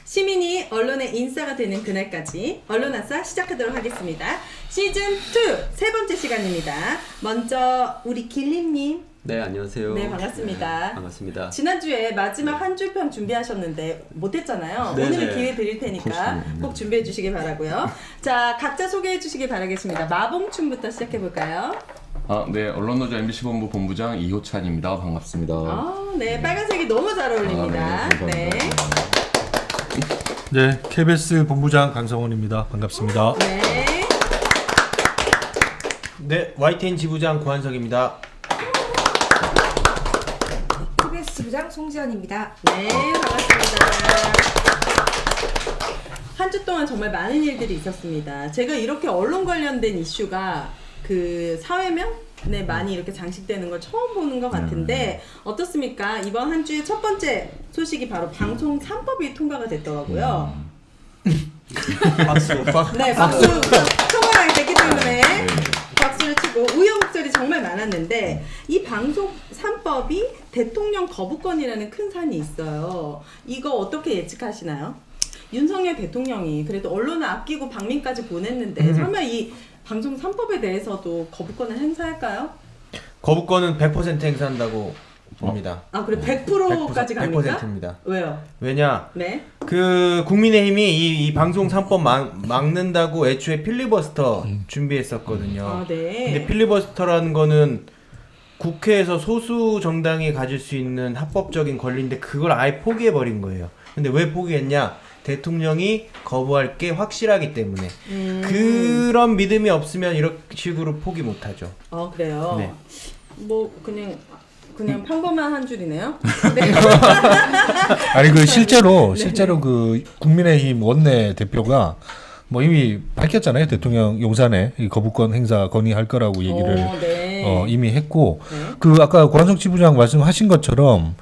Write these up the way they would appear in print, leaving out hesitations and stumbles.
시민이 언론의 인싸가 되는 그날까지 언론아싸 시작하도록 하겠습니다. 시즌2 세 번째 시간입니다. 먼저 우리 길림님. 네, 안녕하세요. 네, 반갑습니다. 네, 반갑습니다. 지난주에 마지막 한 줄 편 준비하셨는데 못했잖아요. 네네. 오늘은 기회 드릴 테니까 꼭 준비해 주시기 바라고요. 자, 각자 소개해 주시기 바라겠습니다. 마봉춘부터 시작해 볼까요? 네, 언론노조 MBC 본부 본부장 이호찬입니다. 반갑습니다. 네, 빨간색이 너무 잘 어울립니다. 네, 네, KBS 본부장 강성원입니다. 반갑습니다. 네. 네, YTN 지부장 고한석입니다. KBS 부장 송지연입니다. 네, 반갑습니다. 한 주 동안 정말 많은 일들이 있었습니다. 제가 이렇게 언론 관련된 이슈가 그 사회면에 많이 이렇게 장식되는 걸 처음 보는 것 같은데 어떻습니까? 이번 한 주의 첫 번째 소식이 바로 방송 3법이 통과가 됐더라고요. 박수. 네, 박수 통과가 됐기 때문에 박수를 치고 우여곡절이 정말 많았는데 이 방송 3법이 대통령 거부권이라는 큰 산이 있어요. 이거 어떻게 예측하시나요? 윤석열 대통령이 그래도 언론을 아끼고 방민까지 보냈는데 설마 이 방송 3법에 대해서도 거부권을 행사할까요? 거부권은 100% 행사한다고 봅니다. 아, 그래 100%까지 갑니까? 100%입니다. 왜요? 왜냐? 네. 그 국민의힘이 이 방송 3법 막는다고 애초에 필리버스터 준비했었거든요. 아, 네. 근데 필리버스터라는 거는 국회에서 소수 정당이 가질 수 있는 합법적인 권리인데 그걸 아예 포기해 버린 거예요. 근데 왜 포기했냐? 대통령이 거부할 게 확실하기 때문에 그런 믿음이 없으면 이런 식으로 포기 못 하죠. 그래요? 네. 뭐 그냥 평범한 한 줄이네요. 네. 아니 실제로 그 국민의힘 원내 대표가 뭐 이미 밝혔잖아요. 대통령 용산에 이 거부권 행사 건의할 거라고 얘기를 네. 이미 했고 네. 그 아까 고한석 지부장 말씀하신 것처럼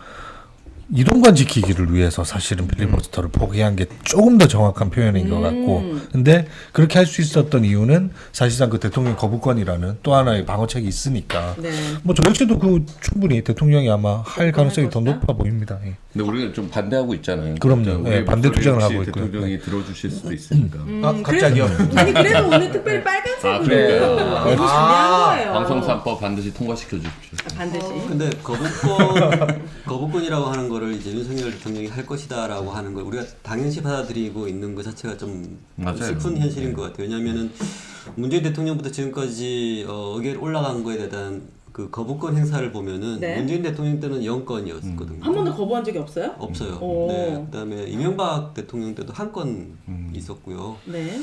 이동관 지키기를 위해서 사실은 필리버스터를 포기한 게 조금 더 정확한 표현인 것 같고 근데 그렇게 할 수 있었던 이유는 사실상 그 대통령 거부권이라는 또 하나의 방어책이 있으니까 네. 뭐 저 역시도 그 충분히 대통령이 아마 할 가능성이 더 것이다? 높아 보입니다. 예. 근데 우리는 좀 반대하고 있잖아요. 그럼요. 우리 네, 반대 목소리 투쟁을 혹시 하고 있고요. 대통령이 들어주실 수도 있으니까. 갑자기요? 아니 그래서 오늘 특별히 빨간색으로 그래요? 너무 준비한 거예요. 방송 3법 반드시 통과시켜 주십시오. 반드시. 근데 거부권이라고 하는 거를 이제 윤석열 대통령이 할 것이다라고 하는 걸 우리가 당연시 받아들이고 있는 것 자체가 좀 맞아요. 슬픈 현실인 것 같아요. 왜냐하면은 문재인 대통령부터 지금까지 의결 올라간 거에 대한 그 거부권 행사를 보면은 네. 문재인 대통령 때는 0건이었거든요. 한 번도 거부한 적이 없어요? 없어요. 오. 네. 그다음에 이명박 대통령 때도 한 건 있었고요. 네.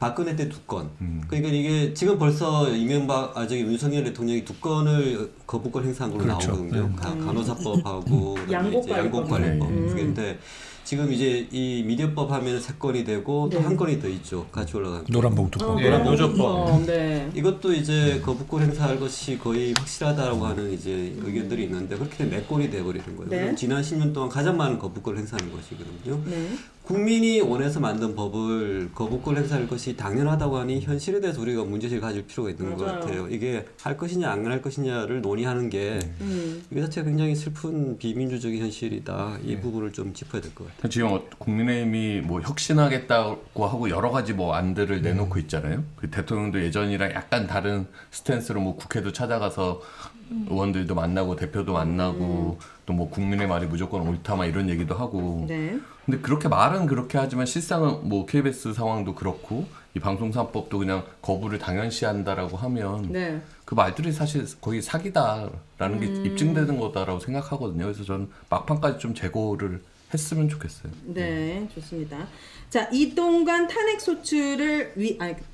박근혜 때 2건. 그러니까 이게 지금 벌써 윤석열 대통령이 2건을 거부권 행사한 걸로 그렇죠. 나오거든요. 간호사법하고 그다음에 이제 양곡관리법 두 개인데 지금 이제 이 미디어법 하면 3건이 되고 또 한 건이 더 있죠. 같이 올라간. 노란봉투법. 네, 노조법. 네. 이것도 이제 거부권 행사할 것이 거의 확실하다라고 하는 이제 의견들이 있는데 그렇게 4건이 돼버리는 거예요. 네. 그럼 지난 10년 동안 가장 많은 거부권을 행사하는 것이거든요. 네. 국민이 원해서 만든 법을 거부권 행사할 것이 당연하다고 하니 현실에 대해서 우리가 문제를 가질 필요가 있는 것 맞아요. 같아요. 이게 할 것이냐 안 할 것이냐를 논의하는 게 이게 자체가 굉장히 슬픈 비민주적인 현실이다. 이 부분을 좀 짚어야 될 것 같아요. 지금 국민의힘이 뭐 혁신하겠다고 하고 여러 가지 뭐 안들을 내놓고 있잖아요. 그 대통령도 예전이랑 약간 다른 스탠스로 뭐 국회도 찾아가서 의원들도 만나고 대표도 만나고 또 뭐 국민의 말이 무조건 옳다 막 이런 얘기도 하고. 네. 근데 그렇게 말은 그렇게 하지만 실상은 뭐 KBS 상황도 그렇고 이 방송사법도 그냥 거부를 당연시한다라고 하면 네. 그 말들이 사실 거의 사기다라는 게 입증되는 거다라고 생각하거든요. 그래서 저는 막판까지 좀 재고를 했으면 좋겠어요. 네, 좋습니다. 자, 이동관 탄핵 소추를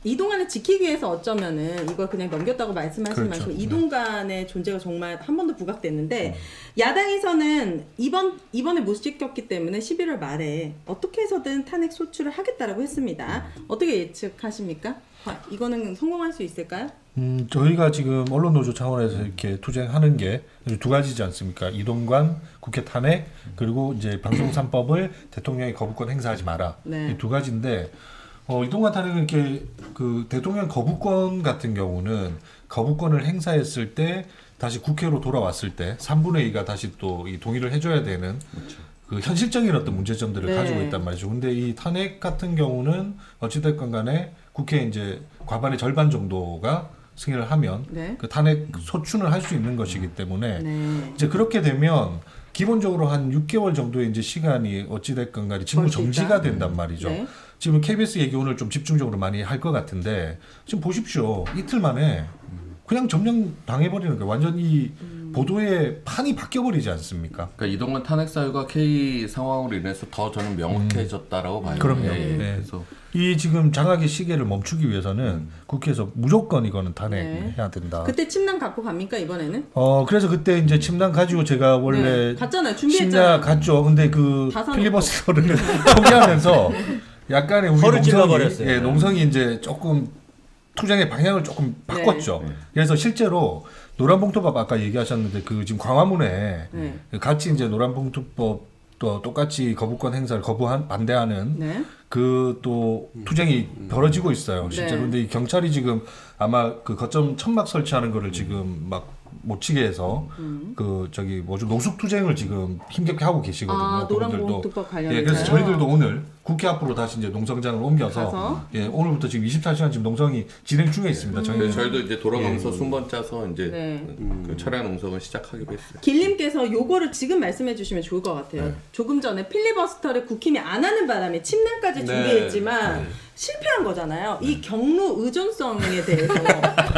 이동관을 지키기 위해서 어쩌면은 이걸 그냥 넘겼다고 말씀하시지 그렇죠. 마시고 이동관의 존재가 정말 한 번 더 부각됐는데 야당에서는 이번에 못 지켰기 때문에 11월 말에 어떻게 해서든 탄핵 소추를 하겠다라고 했습니다. 어떻게 예측하십니까? 이거는 성공할 수 있을까요? 저희가 지금 언론노조 차원에서 이렇게 투쟁하는 게 두 가지지 않습니까? 이동관 국회 탄핵 그리고 이제 방송 3법을 대통령이 거부권 행사하지 마라. 네. 이 두 가지인데 이동관 탄핵은 이렇게 그 대통령 거부권 같은 경우는 거부권을 행사했을 때 다시 국회로 돌아왔을 때 3분의 2가 다시 또 이 동의를 해줘야 되는 그 현실적인 어떤 문제점들을 네. 가지고 있단 말이죠. 근데 이 탄핵 같은 경우는 어찌됐건 간에 국회 이제 과반의 절반 정도가 승인을 하면 네. 그 탄핵 소추는 할 수 있는 것이기 때문에 네. 이제 그렇게 되면 기본적으로 한 6개월 정도의 이제 시간이 어찌됐건 간에 직무 벌써 정지가 있다? 된단 말이죠. 네. 지금 KBS 얘기 오늘 좀 집중적으로 많이 할 것 같은데 지금 보십시오. 이틀 만에 그냥 점령 당해버리는 거예요. 완전 히 보도의 판이 바뀌어버리지 않습니까? 그러니까 이동관 탄핵 사유가 K 상황으로 인해서 더 저는 명확해졌다라고 봐요. 그럼요. 예, 예. 네. 그래서 이 지금 장악의 시계를 멈추기 위해서는 국회에서 무조건 이거는 탄핵해야 된다. 그때 침낭 갖고 갑니까 이번에는? 그래서 그때 이제 침낭 가지고 제가 원래 네. 갔잖아요. 준비했잖아요. 침낭 갔죠. 근데 그 다 사놓고. 필리버스터를 포기하면서 약간의 우리 허를 농성이, 찔러버렸어요. 예, 농성이 이제 조금 투쟁의 방향을 조금 바꿨죠. 그래서 실제로 노란봉투법 아까 얘기하셨는데 그 지금 광화문에 네. 같이 이제 노란봉투법 또 똑같이 거부권 행사를 반대하는 네. 그 또 투쟁이 벌어지고 있어요. 실제로. 네. 근데 이 경찰이 지금 아마 그 거점 천막 설치하는 거를 지금 막 못 치게 해서 그 저기 뭐죠 노숙 투쟁을 지금 힘겹게 하고 계시거든요. 아, 그분들도. 노란봉투법 관련해서요? 예, 그래서 저희들도 오늘 국회 앞으로 다시 이제 농성장을 옮겨서 가서? 예, 오늘부터 지금 24시간 지금 농성이 진행 중에 있습니다. 그래서 저희도 이제 돌아가면서 예. 순번 짜서 이제 네. 그 철야 농성을 시작하기로 했어요. 길님께서 요거를 지금 말씀해 주시면 좋을 것 같아요. 네. 조금 전에 필리버스터를 국힘이 안 하는 바람에 침낭까지 네. 준비했지만 네. 실패한 거잖아요. 이 경로 의존성에 대해서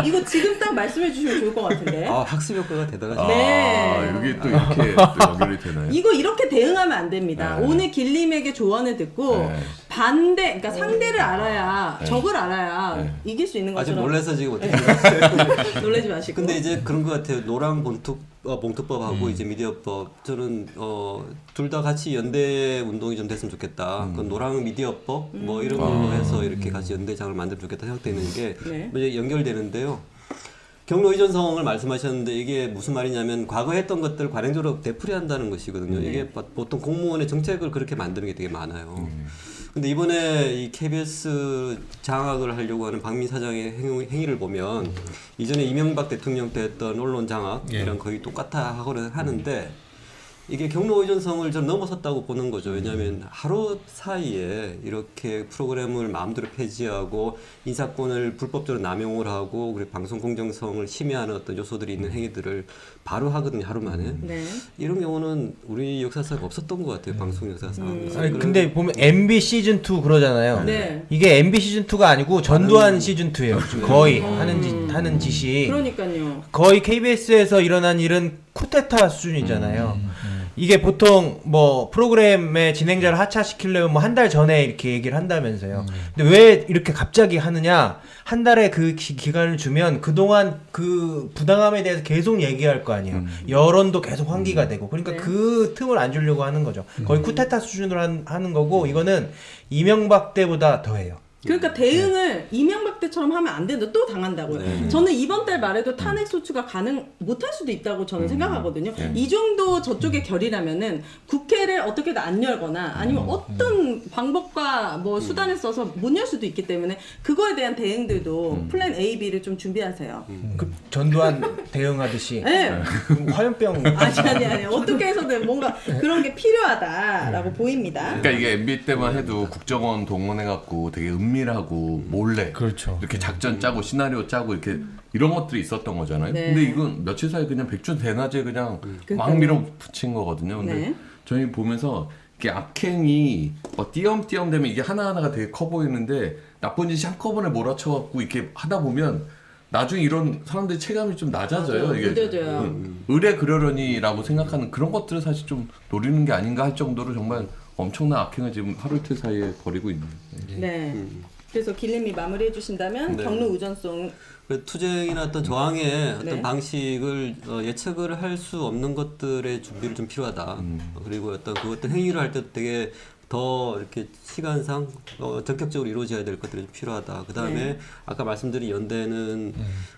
이거 지금 딱 말씀해 주시면 좋을 것 같은데. 아, 학습 효과가 대단하죠. 네. 아, 여기 또 이렇게 또 연결이 되나요? 이거 이렇게 대응하면 안 됩니다. 네. 오늘 길님에게 조언을 듣고 네. 반대, 그러니까 상대를 알아야 적을 알아야 네. 이길 수 있는 아직 것처럼 놀라서 지금 어떻게 놀라지 마시고. 근데 이제 그런 것 같아요. 노란 봉투법하고 이제 미디어법 저는 둘 다 같이 연대 운동이 좀 됐으면 좋겠다. 그 노랑 미디어법 뭐 이런 걸로 해서 이렇게 같이 연대장을 만들면 좋겠다 생각되는 게 네. 이제 연결되는데요. 경로 이전성을 말씀하셨는데 이게 무슨 말이냐면 과거 했던 것들 관행적으로 되풀이한다는 것이거든요. 이게 보통 공무원의 정책을 그렇게 만드는 게 되게 많아요. 근데 이번에 이 KBS 장악을 하려고 하는 박민 사장의 행위를 보면 이전에 이명박 대통령 때 했던 언론 장악이랑 거의 똑같아 하는데 이게 경로 의존성을 좀 넘어섰다고 보는 거죠. 왜냐하면 하루 사이에 이렇게 프로그램을 마음대로 폐지하고 인사권을 불법적으로 남용을 하고 그리고 방송 공정성을 침해하는 어떤 요소들이 있는 행위들을 바로 하거든요. 하루 만에. 네. 이런 경우는 우리 역사상 없었던 것 같아요. 방송 역사상. 아니, 근데 보면 MB 시즌 2 그러잖아요. 네. 이게 MB 시즌 2가 아니고 전두환 시즌 2예요. 지금 거의 하는 짓이 그러니까요. 거의 KBS에서 일어난 일은 쿠데타 수준이잖아요. 이게 보통 뭐 프로그램의 진행자를 하차시키려면 뭐 한 달 전에 이렇게 얘기를 한다면서요. 근데 왜 이렇게 갑자기 하느냐? 한 달의 그 기간을 주면 그동안 그 부당함에 대해서 계속 얘기할 거 아니에요. 여론도 계속 환기가 되고. 그러니까 네. 그 틈을 안 주려고 하는 거죠. 거의 쿠데타 수준으로 하는 거고 이거는 이명박 때보다 더해요. 그러니까 대응을 이명박 때처럼 하면 안 된다. 또 당한다고요. 네. 저는 이번 달 말에도 탄핵 소추가 가능 못할 수도 있다고 저는 생각하거든요. 이 정도 저쪽의 결이라면은 국회를 어떻게든 안 열거나 아니면 어떤 방법과 뭐 수단을 써서 못 열 수도 있기 때문에 그거에 대한 대응들도 플랜 A, B를 좀 준비하세요. 그 전두환 대응하듯이 네. 화염병 아니 어떻게 해서든 뭔가 그런 게 필요하다라고 보입니다. 그러니까 이게 MB 때만 해도 국정원 동원해갖고 되게 은밀하고 몰래 그렇죠. 이렇게 작전 짜고 시나리오 짜고 이렇게 이런 것들이 있었던 거잖아요. 네. 근데 이건 며칠 사이 그냥 백주 대낮에 그냥 그러니까요. 막 밀어붙인 거거든요. 근데 네. 저희 보면서 이게 악행이 뭐 띄엄띄엄 되면 이게 하나하나가 되게 커 보이는데 나쁜 짓이 한꺼번에 몰아쳐갖고 이렇게 하다 보면 나중에 이런 사람들의 체감이 좀 낮아져요. 맞아요. 이게 늦어져요. 의뢰 그러려니라고 생각하는 그런 것들을 사실 좀 노리는 게 아닌가 할 정도로 정말 엄청난 악행을 지금 하루 이틀 사이에 벌이고 있는. 네. 그래서 길님이 마무리해 주신다면 네. 경로 의존성 투쟁이나 어떤 저항의 어떤 네. 방식을 예측을 할 수 없는 것들의 준비를 좀 필요하다. 그리고 어떤 그 어떤 행위를 할 때 되게 더 이렇게 시간상 전격적으로 이루어져야 될 것들이 좀 필요하다. 그 다음에 네. 아까 말씀드린 연대는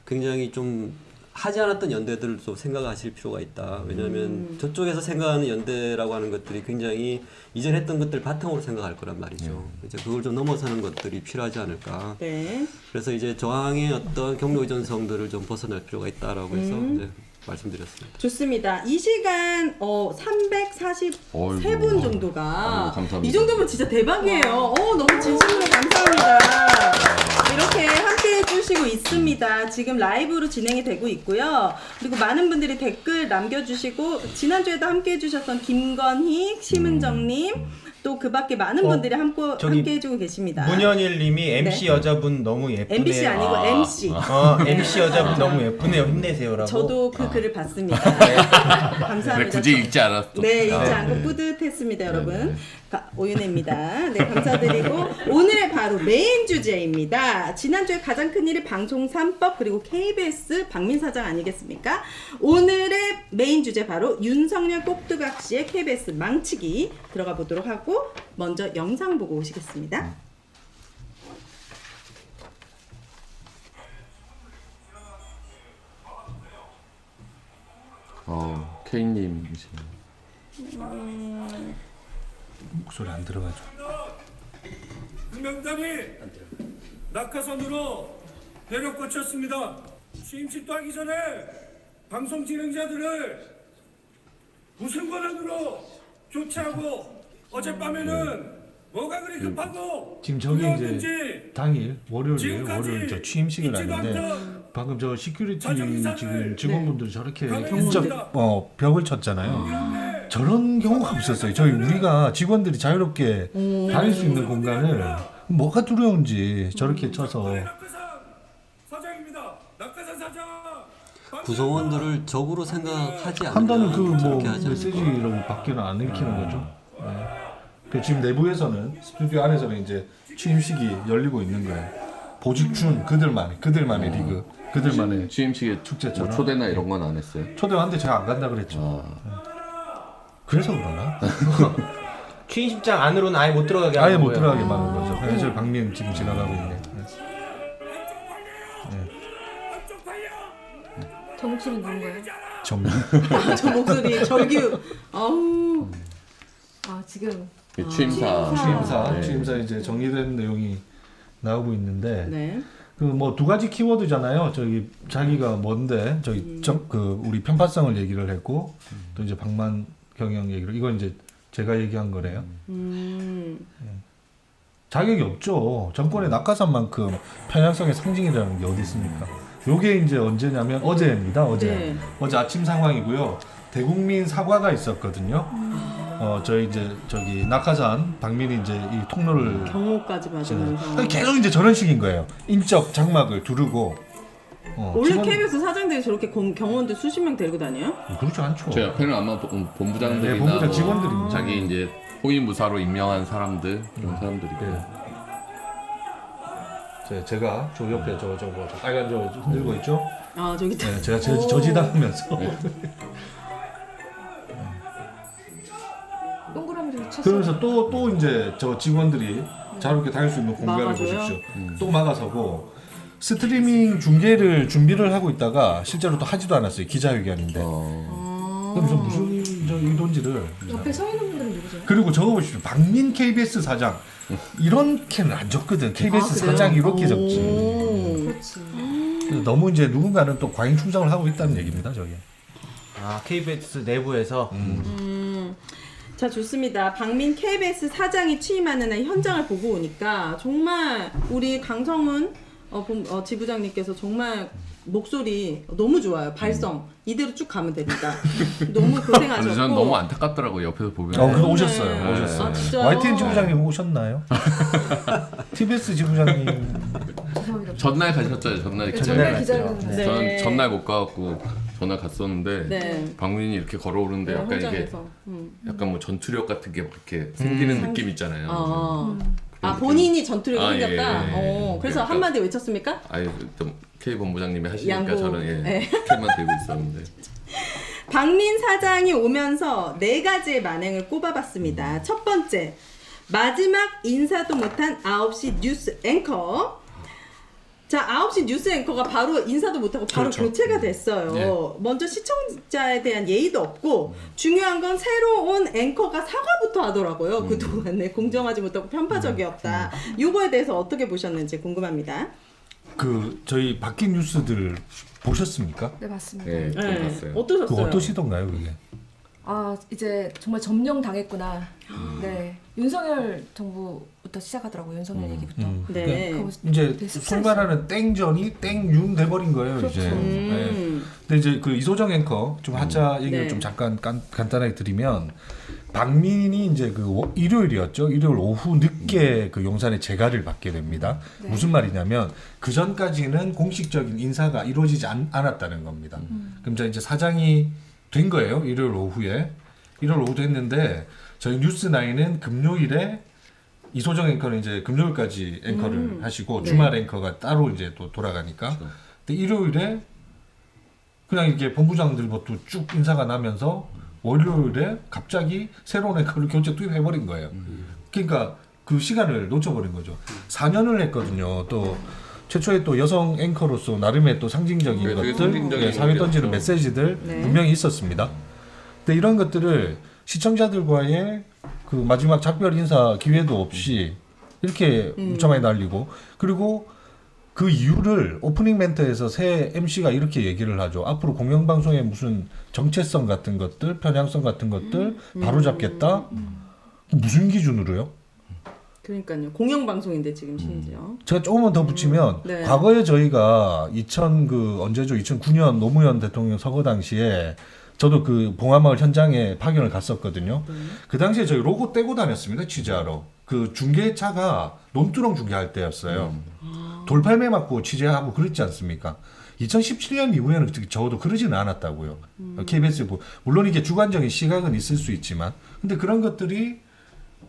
굉장히 좀 하지 않았던 연대들을 좀 생각하실 필요가 있다. 왜냐하면 저쪽에서 생각하는 연대라고 하는 것들이 굉장히 이전 했던 것들 바탕으로 생각할 거란 말이죠. 이제 그걸 좀 넘어서는 것들이 필요하지 않을까. 네. 그래서 이제 저항의 어떤 경로 의존성들을 좀 벗어날 필요가 있다라고 해서 이제 말씀드렸습니다. 좋습니다. 이 시간 343분 정도가 아이고, 감사합니다. 이 정도면 진짜 대박이에요. 너무 진심으로 감사합니다. 이렇게 함께 해주시고 있습니다. 지금 라이브로 진행이 되고 있고요. 그리고 많은 분들이 댓글 남겨주시고 지난주에도 함께 해주셨던 김건희, 심은정님 또 그 밖에 많은 분들이 함께 해주고 계십니다. 문현일님이 MC 여자분 너무 예쁘네요. MBC 아니고 MC. MC 여자분 너무 예쁘네요. 힘내세요라고. 저도 그 글을 봤습니다. 감사합니다. 그래, 굳이 읽지 않았어. 네, 읽지 않고 뿌듯했습니다, 여러분. 오윤혜입니다. 네, 감사드리고 오늘의 바로 메인 주제입니다. 지난주에 가장 큰 일이 방송 3법 그리고 KBS 박민 사장 아니겠습니까? 오늘의 메인 주제 바로 윤석열 꼭두각시의 KBS 망치기 들어가 보도록 하고 먼저 영상 보고 오시겠습니다. K님이시네요. 목소리 안 들어가죠. 명단이 낙하산으로 대륙 거쳤습니다. 취임식도 하기 전에 방송 진행자들을 무슨 권한으로 조치하고 어젯밤에는 뭐가 그리 급하고 지금 저기 두려웠는지 이제 당일 월요일 지금까지 저 취임식을 있지도 하는데 않던 방금 저 시큐리티 자정이사를 지금 직원분들이 저렇게 경고입니다. 벽을 쳤잖아요. 저런 경우가 없었어요. 저희 우리가 직원들이 자유롭게 다닐 수 있는 공간을 뭐가 두려운지 저렇게 쳐서 낙하산 사장입니다. 낙하산 사장. 구성원들을 적으로 생각하지 않으면 판단은 그 뭐 저렇게 하지 않을 메시지로 밖에는 안 읽히는 거죠. 네. 그 지금 내부에서는 스튜디오 안에서는 이제 취임식이 열리고 있는 거예요. 보직준 그들만의 리그, 그들만의 취임식에 축제처럼. 뭐 초대나 이런 건 안 했어요? 초대하는데 제가 안 간다 그랬죠. 그래서 그러나? 취임식장 안으로는 아예 못 들어가게 아예 하는 못 거예요. 들어가게 막은 거죠. 그래서 저희 박민 지금 지나가고 있네. 저 목소리 누군가요? 정리. 저 목소리 절규. 어우. 지금 취임사. 취임사 이제 정리된 내용이 나오고 있는데 네. 그 뭐 두 가지 키워드잖아요. 저기 자기가 뭔데 저기 그 우리 편파성을 얘기를 했고 또 이제 방만 경영 얘기를 이건 이제 제가 얘기한 거래요. 자격이 없죠. 정권의 낙하산만큼 편향성의 상징이라는 게 어디 있습니까? 요게 이제 언제냐면 어제입니다. 네. 어제 아침 상황이고요. 대국민 사과가 있었거든요. 저희 이제 저기 낙하산 박민이 이제 이 통로를 경호까지 받으면서. 계속 이제 저런 식인 거예요. 인적 장막을 두르고. 원래 직원- KBS 사장들이 저렇게 경호원들 수십 명 데리고 다녀요? 그렇지 않죠. 제 옆에는 아마 본부장들이나 네, 본부장 뭐 직원들입니다. 자기 이제 호위무사로 임명한 사람들 그런 사람들이고. 제가 저 옆에 저 빨간 저 흔들고 있죠. 저기 네, 제가 저지당하면서 동그라미를 쳤어요. 그러면서 또 이제 저 직원들이 자유롭게 다닐 수 있는 공간을 막아줘요? 보십시오. 또 막아서고 스트리밍 중계를 준비를 하고 있다가 실제로 또 하지도 않았어요. 기자회견인데. 그럼 저 무슨 저 의도인지를. 옆에 서 있는 분들은 누구세요? 그리고 적어 보십시오. 박민 KBS 사장 이렇게는 안 적거든. KBS 그래요? 사장 이렇게 적지. 그렇지. 그래서 너무 이제 누군가는 또 과잉 충성을 하고 있다는 얘기입니다. 저게. KBS 내부에서 자, 좋습니다. 박민 KBS 사장이 취임하는 날 현장을 보고 오니까 정말 우리 강성훈 지부장님께서 정말 목소리 너무 좋아요. 발성 이대로 쭉 가면 됩니다. 너무 고생하셨고. 저는 너무 안타깝더라고요. 옆에서 보면. 그거 오셨어요. 네. 오셨어요. 아, 진짜요? YTN 지부장님 오셨나요? TBS 지부장님 죄송합니다. 전날 가셨죠. 전날 전날 기자회견. 기자회견. 네. 저는 전날 못 가갖고 전날 갔었는데 네. 박민이 이렇게 걸어오는데 약간 이게 현장에서. 약간 뭐 전투력 같은 게 막 이렇게 생기는 느낌 있잖아요. 그런 본인이 전투력이 아, 생겼다. 예. 그래서 그러니까- 한마디 외쳤습니까? 아예 좀 K 본부장님이 하시니까 양보. 저는 네. K만 들고 있었는데. 박민 사장이 오면서 4가지의 만행을 꼽아봤습니다. 첫 번째, 마지막 인사도 못한 9시 뉴스 앵커. 자, 9시 뉴스 앵커가 바로 인사도 못하고 바로 그렇죠. 교체가 됐어요. 네. 먼저 시청자에 대한 예의도 없고 중요한 건 새로 온 앵커가 사과부터 하더라고요. 그동안에 공정하지 못하고 편파적이었다. 요거에 대해서 어떻게 보셨는지 궁금합니다. 그 저희 바뀐 뉴스들 보셨습니까? 네, 맞습니다. 네, 좀 네. 봤어요. 어떠셨어요? 그 어떠시던가요, 그게? 아, 이제 정말 점령당했구나. 네. 윤석열 정부부터 시작하더라고요. 윤석열 얘기부터. 네. 그거 이제 되게 소위 말하는 땡전이 땡윤 돼버린 거예요, 이제. 네. 근데 이제 그 이소정 앵커 좀 하자 얘기를 네. 좀 잠깐 간단하게 드리면 박민이 이제 그 일요일이었죠. 일요일 오후 늦게 그 용산에 재가를 받게 됩니다. 네. 무슨 말이냐면 그 전까지는 공식적인 인사가 이루어지지 않았다는 겁니다. 그럼 이제 사장이 된 거예요. 일요일 오후에. 일요일 오후도 했는데 저희 뉴스9은 금요일에 이소정 앵커는 이제 금요일까지 앵커를 하시고 네. 주말 앵커가 따로 이제 또 돌아가니까. 근데 일요일에 그냥 이렇게 본부장들부터 쭉 인사가 나면서 월요일에 갑자기 새로운 앵커를 교체 투입해버린 거예요. 그러니까 그 시간을 놓쳐버린 거죠. 4년을 했거든요. 또 최초의 또 여성 앵커로서 나름의 또 상징적인 네, 되게 것들, 상징적인 예, 사회 던지는 일이었죠. 메시지들 네. 분명히 있었습니다. 근데 이런 것들을 시청자들과의 그 마지막 작별 인사 기회도 없이 이렇게 무참하게 날리고, 그리고 그 이유를 오프닝 멘트에서 새 MC가 이렇게 얘기를 하죠. 앞으로 공영방송의 무슨 정체성 같은 것들, 편향성 같은 것들 바로잡겠다? 무슨 기준으로요? 그러니까요. 공영방송인데 지금 심지어. 제가 조금만 더 붙이면 네. 과거에 저희가 2009년 노무현 대통령 선거 당시에 저도 그 봉화마을 현장에 파견을 갔었거든요. 그 당시에 저희 로고 떼고 다녔습니다. 취재하러. 그 중계차가 논두렁 중계할 때였어요. 돌팔매 맞고 취재하고 그랬지 않습니까? 2017년 이후에는 적어도 그러지는 않았다고요. KBS 물론 이게 주관적인 시각은 있을 수 있지만, 근데 그런 것들이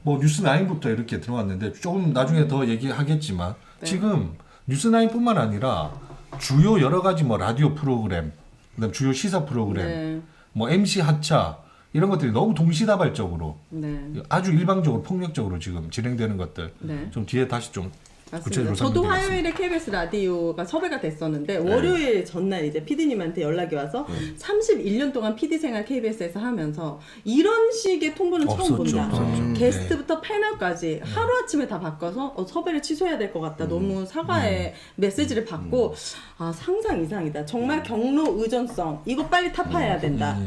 뭐 뉴스9부터 이렇게 들어왔는데 조금 나중에 더 얘기하겠지만 네. 지금 뉴스9뿐만 아니라 주요 여러 가지 뭐 라디오 프로그램, 그다음 주요 시사 프로그램, 네. 뭐 MC 하차 이런 것들이 너무 동시다발적으로 네. 아주 일방적으로 폭력적으로 지금 진행되는 것들 네. 좀 뒤에 다시 좀 맞습니다. 구체적으로 저도 설명드리겠습니다. 화요일에 KBS 라디오가 섭외가 됐었는데 월요일 전날 이제 PD님한테 연락이 와서 31년 동안 PD 생활 KBS에서 하면서 이런 식의 통보는 처음 없었죠. 본다. 없었죠. 게스트부터 패널까지 하루아침에 다 바꿔서 섭외를 취소해야 될 것 같다. 너무 사과의 메시지를 받고 아 상상 이상이다. 정말 경로 의존성 이거 빨리 타파해야 된다.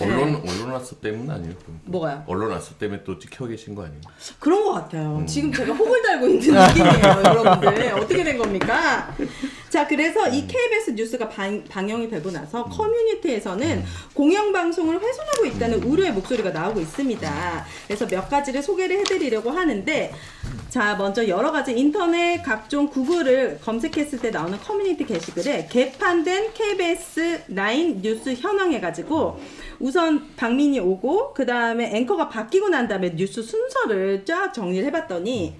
언론화서 때문 아니에요? 그럼? 뭐가요? 언론화서 때문에 또 찍혀 계신 거 아니에요? 그런 것 같아요. 지금 제가 혹을 달고 있는 느낌이에요, 여러분들. 어떻게 된 겁니까? 자, 그래서 이 KBS 뉴스가 방영이 되고 나서 커뮤니티에서는 공영방송을 훼손하고 있다는 우려의 목소리가 나오고 있습니다. 그래서 몇 가지를 소개를 해드리려고 하는데, 자, 먼저 여러 가지 인터넷 각종 구글을 검색했을 때 나오는 커뮤니티 게시글에 개판된 KBS 9 뉴스 현황해가지고 우선 박민이 오고 그 다음에 앵커가 바뀌고 난 다음에 뉴스 순서를 쫙 정리를 해봤더니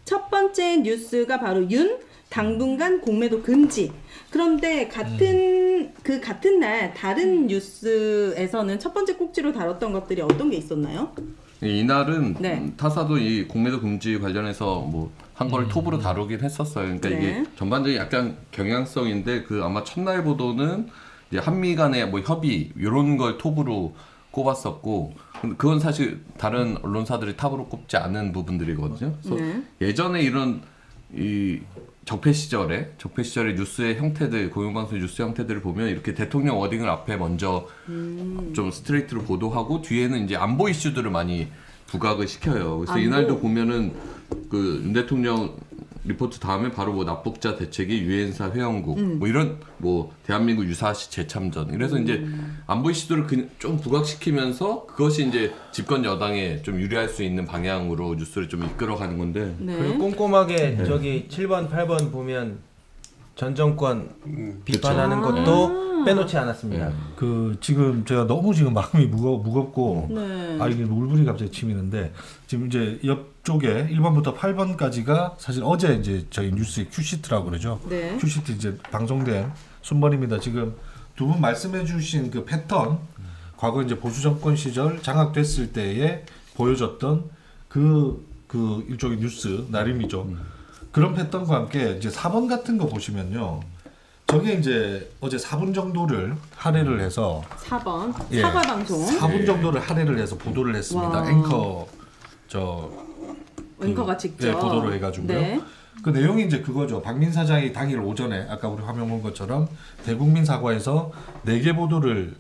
첫 번째 뉴스가 바로 윤 당분간 공매도 금지. 그런데 같은 날 다른 뉴스에서는 첫 번째 꼭지로 다뤘던 것들이 어떤 게 있었나요? 이날은 네. 타사도 이 공매도 금지 관련해서 뭐 한 거를 톱으로 다루긴 했었어요. 그러니까 네. 이게 전반적인 약간 경향성인데 그 아마 첫날 보도는 이제 한미 간의 뭐 협의 이런 걸 톱으로 꼽았었고, 근데 그건 사실 다른 언론사들이 탑으로 꼽지 않은 부분들이거든요. 그래서 네. 예전에 이런 이 적폐 시절의 뉴스의 형태들, 공영방송 뉴스 형태들을 보면 이렇게 대통령 워딩을 앞에 먼저 좀 스트레이트로 보도하고 뒤에는 이제 안보 이슈들을 많이 부각을 시켜요. 그래서 안보? 이날도 보면은 그 윤 대통령 리포트 다음에 바로 뭐 납북자 대책이 유엔사 회원국 뭐 이런 뭐 대한민국 유사시 재참전 이래서 이제 안보 이슈들을 좀 부각시키면서 그것이 이제 집권 여당에 좀 유리할 수 있는 방향으로 뉴스를 좀 이끌어가는 건데 네. 그리고 꼼꼼하게 저기 7번, 8번 보면 전 정권 비판하는 것도 빼놓지 않았습니다. 그 지금 제가 너무 지금 마음이 무겁고 네. 아 이게 울분이 갑자기 치미는데 지금 이제 옆쪽에 1번부터 8번까지가 사실 어제 이제 저희 뉴스의 큐시트라고 그러죠. 네. 큐시트 이제 방송된 순번입니다. 지금 두 분 말씀해주신 그 패턴, 과거 이제 보수 정권 시절 장악됐을 때에 보여줬던 그 일종의 뉴스 나름이죠. 그런 패턴과 함께 이제 4번 같은 거 보시면요. 저게 이제 어제 4분 정도를 할애를 해서 4번 예, 사과 방송 4분 정도를 할애를 해서 보도를 했습니다. 와. 앵커 앵커가 직접 보도를 해가지고요. 네. 그 내용이 이제 그거죠. 박민 사장이 당일 오전에 아까 우리 화면 본 것처럼 대국민 사과에서 4개 보도를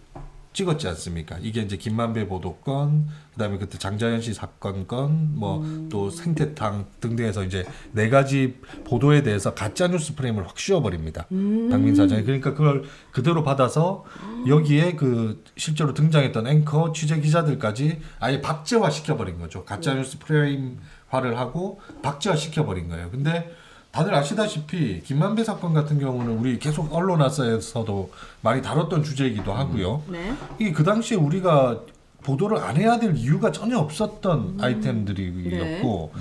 찍었지 않습니까? 이게 이제 김만배 보도 건, 그다음에 그때 장자연 씨 사건 건, 뭐 또 생태탕 등등해서 이제 4가지 보도에 대해서 가짜 뉴스 프레임을 확 씌워버립니다. 박민 사장이. 그러니까 그걸 그대로 받아서 여기에 그 실제로 등장했던 앵커, 취재 기자들까지 아예 박제화 시켜버린 거죠. 가짜 뉴스 프레임화를 하고 박제화 시켜버린 거예요. 근데 다들 아시다시피 김만배 사건 같은 경우는 우리 계속 언론사에서도 많이 다뤘던 주제이기도 하고요. 네. 이게 그 당시에 우리가 보도를 안 해야 될 이유가 전혀 없었던 아이템들이었고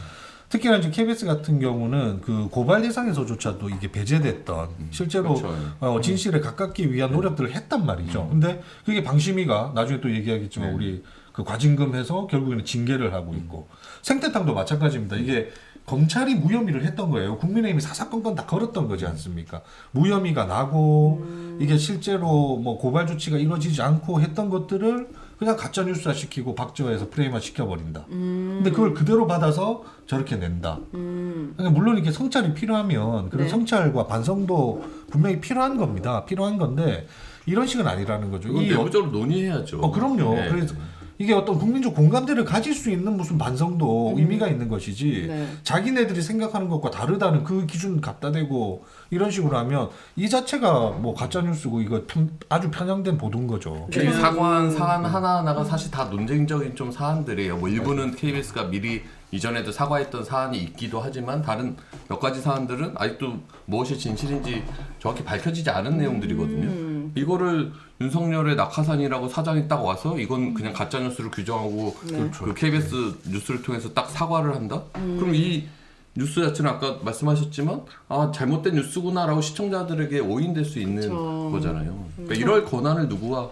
특히나 이제 KBS 같은 경우는 그 고발 대상에서조차도 이게 배제됐던 실제로 그렇죠. 진실에 가깝기 위한 노력들을 했단 말이죠. 근데 그게 방심위가 나중에 또 얘기하겠지만 우리 그 과징금해서 결국에는 징계를 하고 있고 생태탕도 마찬가지입니다. 이게 검찰이 무혐의를 했던 거예요. 국민의힘이 사사건건 다 걸었던 거지 않습니까? 무혐의가 나고 이게 실제로 뭐 고발 조치가 이루어지지 않고 했던 것들을 그냥 가짜 뉴스화 시키고 박제화해서 프레임화 시켜버린다. 근데 그걸 그대로 받아서 저렇게 낸다. 그러니까 물론 이렇게 성찰이 필요하면 그런 네. 성찰과 반성도 분명히 필요한 겁니다. 필요한 건데 이런 식은 아니라는 거죠. 이건 내부적으로 논의해야죠. 그럼요. 네. 그래서 이게 어떤 국민적 공감대를 가질 수 있는 무슨 반성도 의미가 있는 것이지 네. 자기네들이 생각하는 것과 다르다는 그 기준 갖다 대고 이런 식으로 하면 이 자체가 뭐 가짜뉴스고 이거 아주 편향된 보도인 거죠. 그 사과한 사안 하나하나가 사실 다 논쟁적인 좀 사안들이에요. 뭐 일부는 KBS가 미리 이전에도 사과했던 사안이 있기도 하지만 다른 몇 가지 사안들은 아직도 무엇이 진실인지 정확히 밝혀지지 않은 내용들이거든요. 이거를 윤석열의 낙하산이라고 사장이 딱 와서 이건 그냥 가짜뉴스를 규정하고 그 KBS 뉴스를 통해서 딱 사과를 한다? 그럼 이 뉴스 자체는 아까 말씀하셨지만 아 잘못된 뉴스구나라고 시청자들에게 오인될 수 있는 거잖아요. 그러니까 이럴 권한을 누구가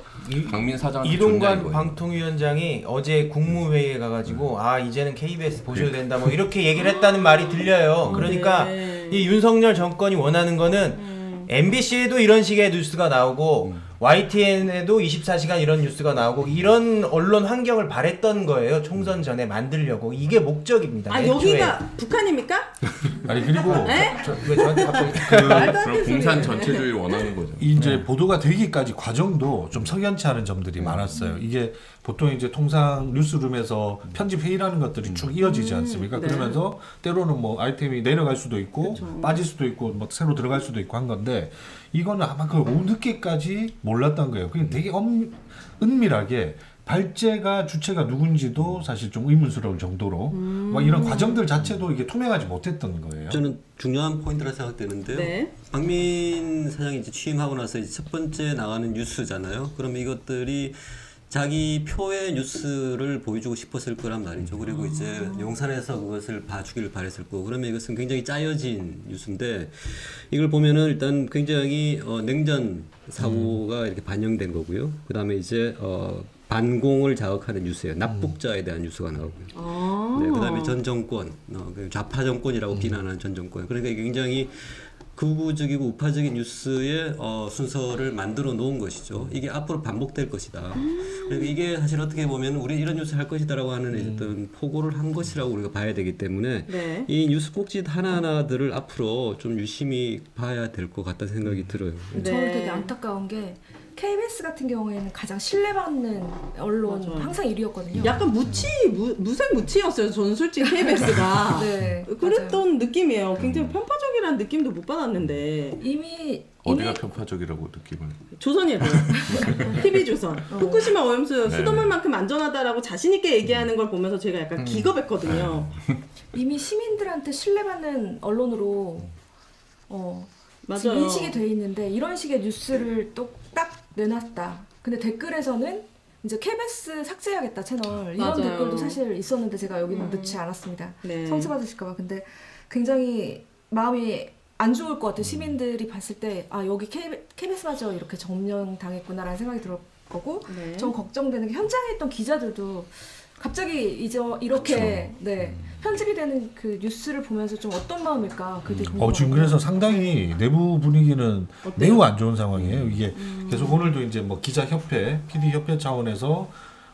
박민 사장한테 줬냐 이동관 이거예요. 방통위원장이 어제 국무회의에 가가지고 아 이제는 KBS 보셔도 된다 뭐 이렇게 얘기를 했다는 말이 들려요. 그러니까 네. 이 윤석열 정권이 원하는 거는 MBC에도 이런 식의 뉴스가 나오고 YTN에도 24시간 이런 뉴스가 나오고 이런 언론 환경을 바랬던 거예요. 총선 전에 만들려고. 이게 목적입니다. 아 애초에. 여기가 북한입니까? 아니 그리고 에? 왜 저한테 갑자기 말도 안 그럼 되는 공산 소리예요. 전체주의를 원하는 거죠. 이제 보도가 되기까지 과정도 좀 석연치 않은 점들이 많았어요. 이게 보통 이제 통상 뉴스룸에서 편집 회의라는 것들이 쭉 이어지지 않습니까? 네. 그러면서 때로는 뭐 아이템이 내려갈 수도 있고 빠질 수도 있고 뭐 새로 들어갈 수도 있고 한 건데 이거는 아마 그 오후 늦게까지 몰랐던 거예요. 그게 되게 은밀하게 발제가 주체가 누군지도 사실 좀 의문스러울 정도로 막 이런 과정들 자체도 이게 투명하지 못했던 거예요. 저는 중요한 포인트라 생각되는데요. 네. 박민 사장이 이제 취임하고 나서 이제 첫 번째 나가는 뉴스잖아요. 그럼 이것들이 자기 표의 뉴스를 보여주고 싶었을 거란 말이죠. 그리고 이제 용산에서 그것을 봐주길 바랬을 거고. 그러면 이것은 굉장히 짜여진 뉴스인데 이걸 보면은 일단 굉장히 냉전 사고가 이렇게 반영된 거고요. 그 다음에 이제 반공을 자극하는 뉴스예요. 납북자에 대한 뉴스가 나오고요. 네, 그 다음에 전 정권, 좌파 정권이라고 비난하는 전 정권. 그러니까 이게 굉장히 극우적이고 우파적인 뉴스의 순서를 만들어 놓은 것이죠. 이게 앞으로 반복될 것이다. 그러니까 이게 사실 어떻게 보면 우리 이런 뉴스 할 것이다라고 하는 어떤 포고를 한 것이라고 우리가 봐야 되기 때문에 네. 이 뉴스 꼭지 하나하나들을 앞으로 좀 유심히 봐야 될 것 같다는 생각이 들어요. 네. 저는 되게 안타까운 게 KBS 같은 경우에는 가장 신뢰받는 언론 맞아요. 항상 1위였거든요. 약간 무색무취였어요. 저는 솔직히 KBS가 네, 그랬던 느낌이에요. 굉장히 편파적이라는 느낌도 못 받았는데 이미 어디가 편파적이라고 느낌을. 조선이래요. TV조선. 후쿠시마 오염수 수돗물만큼 안전하다라고 자신 있게 얘기하는 걸 보면서 제가 약간 기겁했거든요. 이미 시민들한테 신뢰받는 언론으로 지금 맞아요. 인식이 돼 있는데 이런 식의 뉴스를 또 딱 내놨다. 근데 댓글에서는 이제 KBS 삭제해야겠다 채널 이런 맞아요. 댓글도 사실 있었는데 제가 여기는 넣지 않았습니다. 네. 성취받으실까봐. 근데 굉장히 마음이 안 좋을 것 같아요. 시민들이 봤을 때 아 여기 KBS마저 이렇게 점령당했구나라는 생각이 들었 거고 네. 전 걱정되는 게 현장에 있던 기자들도 갑자기 이제 이렇게 네 편집이 되는 그 뉴스를 보면서 좀 어떤 마음일까 그게 궁금해요. 지금 그래서 상당히 내부 분위기는 어때요? 매우 안 좋은 상황이에요. 이게 계속 오늘도 이제 뭐 기자협회, PD협회 차원에서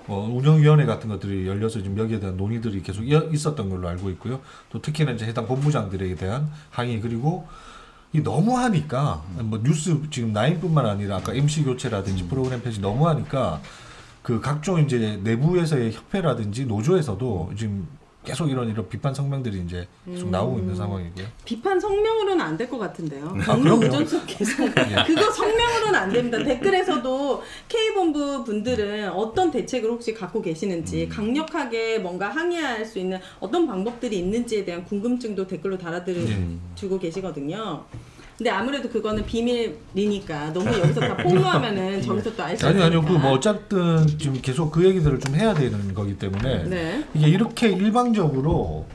운영위원회 같은 것들이 열려서 지금 여기에 대한 논의들이 계속 있었던 걸로 알고 있고요. 또 특히나 이제 해당 본부장들에 대한 항의 그리고 이 너무하니까 뭐 뉴스 지금 9뿐만 아니라 아까 MC 교체라든지 프로그램 폐지 너무하니까 그 각종 이제 내부에서의 협회라든지 노조에서도 지금 계속 이런 비판 성명들이 이제 계속 나오고 있는 상황이고요. 비판 성명으로는 안 될 것 같은데요. 그럼요. 경로의존성 개선. 그거 성명으로는 안 됩니다. 댓글에서도 K본부 분들은 어떤 대책을 혹시 갖고 계시는지 강력하게 뭔가 항의할 수 있는 어떤 방법들이 있는지에 대한 궁금증도 댓글로 달아주고 계시거든요. 근데 아무래도 그거는 비밀이니까 너무 여기서 다 폭로하면은 저기서 또 알 수 있으니까. 아니요. 그 뭐 어쨌든 지금 계속 그 얘기들을 좀 해야 되는 거기 때문에 네. 이게 이렇게 일방적으로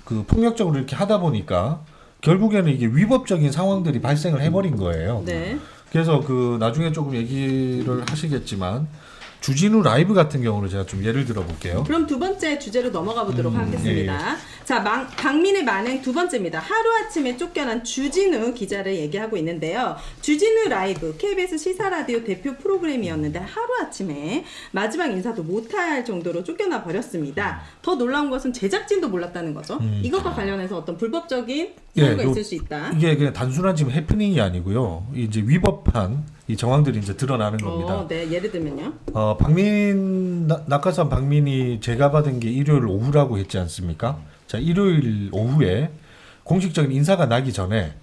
그 폭력적으로 이렇게 하다 보니까 결국에는 이게 위법적인 상황들이 발생을 해버린 거예요. 네. 그래서 그 나중에 조금 얘기를 하시겠지만 주진우 라이브 같은 경우를 제가 좀 예를 들어 볼게요. 그럼 두 번째 주제로 넘어가 보도록 하겠습니다. 예. 자, 박민의 만행 두 번째입니다. 하루아침에 쫓겨난 주진우 기자를 얘기하고 있는데요. 주진우 라이브 KBS 시사라디오 대표 프로그램이었는데 하루아침에 마지막 인사도 못할 정도로 쫓겨나 버렸습니다. 더 놀라운 것은 제작진도 몰랐다는 거죠. 이것과 관련해서 어떤 불법적인 사유가 있을 수 있다. 이게 그냥 단순한 지금 해프닝이 아니고요. 이제 위법한 이 정황들이 이제 드러나는 겁니다. 네, 예를 들면요. 낙하산 박민이 제가 받은 게 일요일 오후라고 했지 않습니까? 자, 일요일 오후에 공식적인 인사가 나기 전에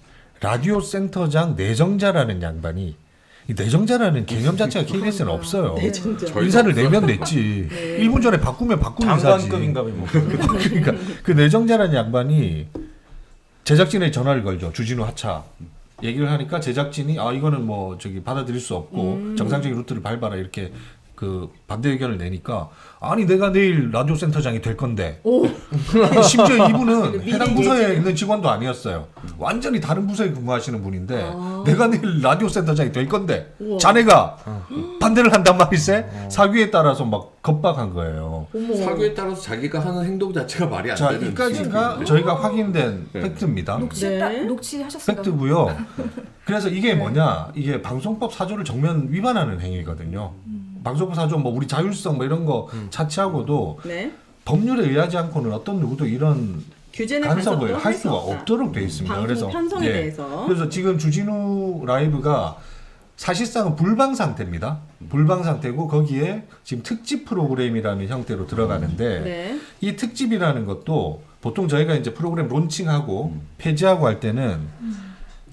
라디오 센터장 내정자라는 양반이 이 내정자라는 개념 자체가 KBS는 없어요. 내정자. 인사를 내면 냈지. 1분 전에 바꾸면 바꾸는 인사지. 장관급인가 뭐. 그러니까 그 내정자라는 양반이 제작진에 전화를 걸죠. 주진우 하차. 얘기를 하니까 제작진이 이거는 뭐 저기 받아들일 수 없고 정상적인 루트를 밟아라 이렇게 그 반대 의견을 내니까 아니 내가 내일 라디오 센터장이 될 건데 심지어 이분은 해당 부서에 있는 직원도 아니었어요. 완전히 다른 부서에 근무하시는 분인데 내가 내일 라디오 센터장이 될 건데 자네가 반대를 한단 말이세? 사규에 따라서 막 겁박한 거예요. 사규에 따라서 자기가 하는 행동 자체가 말이 안 자, 되는. 이까지가 저희가 확인된 팩트입니다. 녹취하셨어요. 팩트고요. 그래서 이게 뭐냐? 이게 방송법 4조를 정면 위반하는 행위거든요. 방송법 4조 뭐 우리 자율성 뭐 이런 거 차치하고도 네. 법률에 의하지 않고는 어떤 누구도 이런 규제나 간섭을 간섭도 할 수가 없다. 없도록 돼 있습니다. 방송 그래서 편성에 대해서. 그래서 지금 주진우 라이브가 사실상은 불방 상태입니다. 불방 상태고 거기에 지금 특집 프로그램이라는 형태로 들어가는데 네. 이 특집이라는 것도 보통 저희가 이제 프로그램 론칭하고 폐지하고 할 때는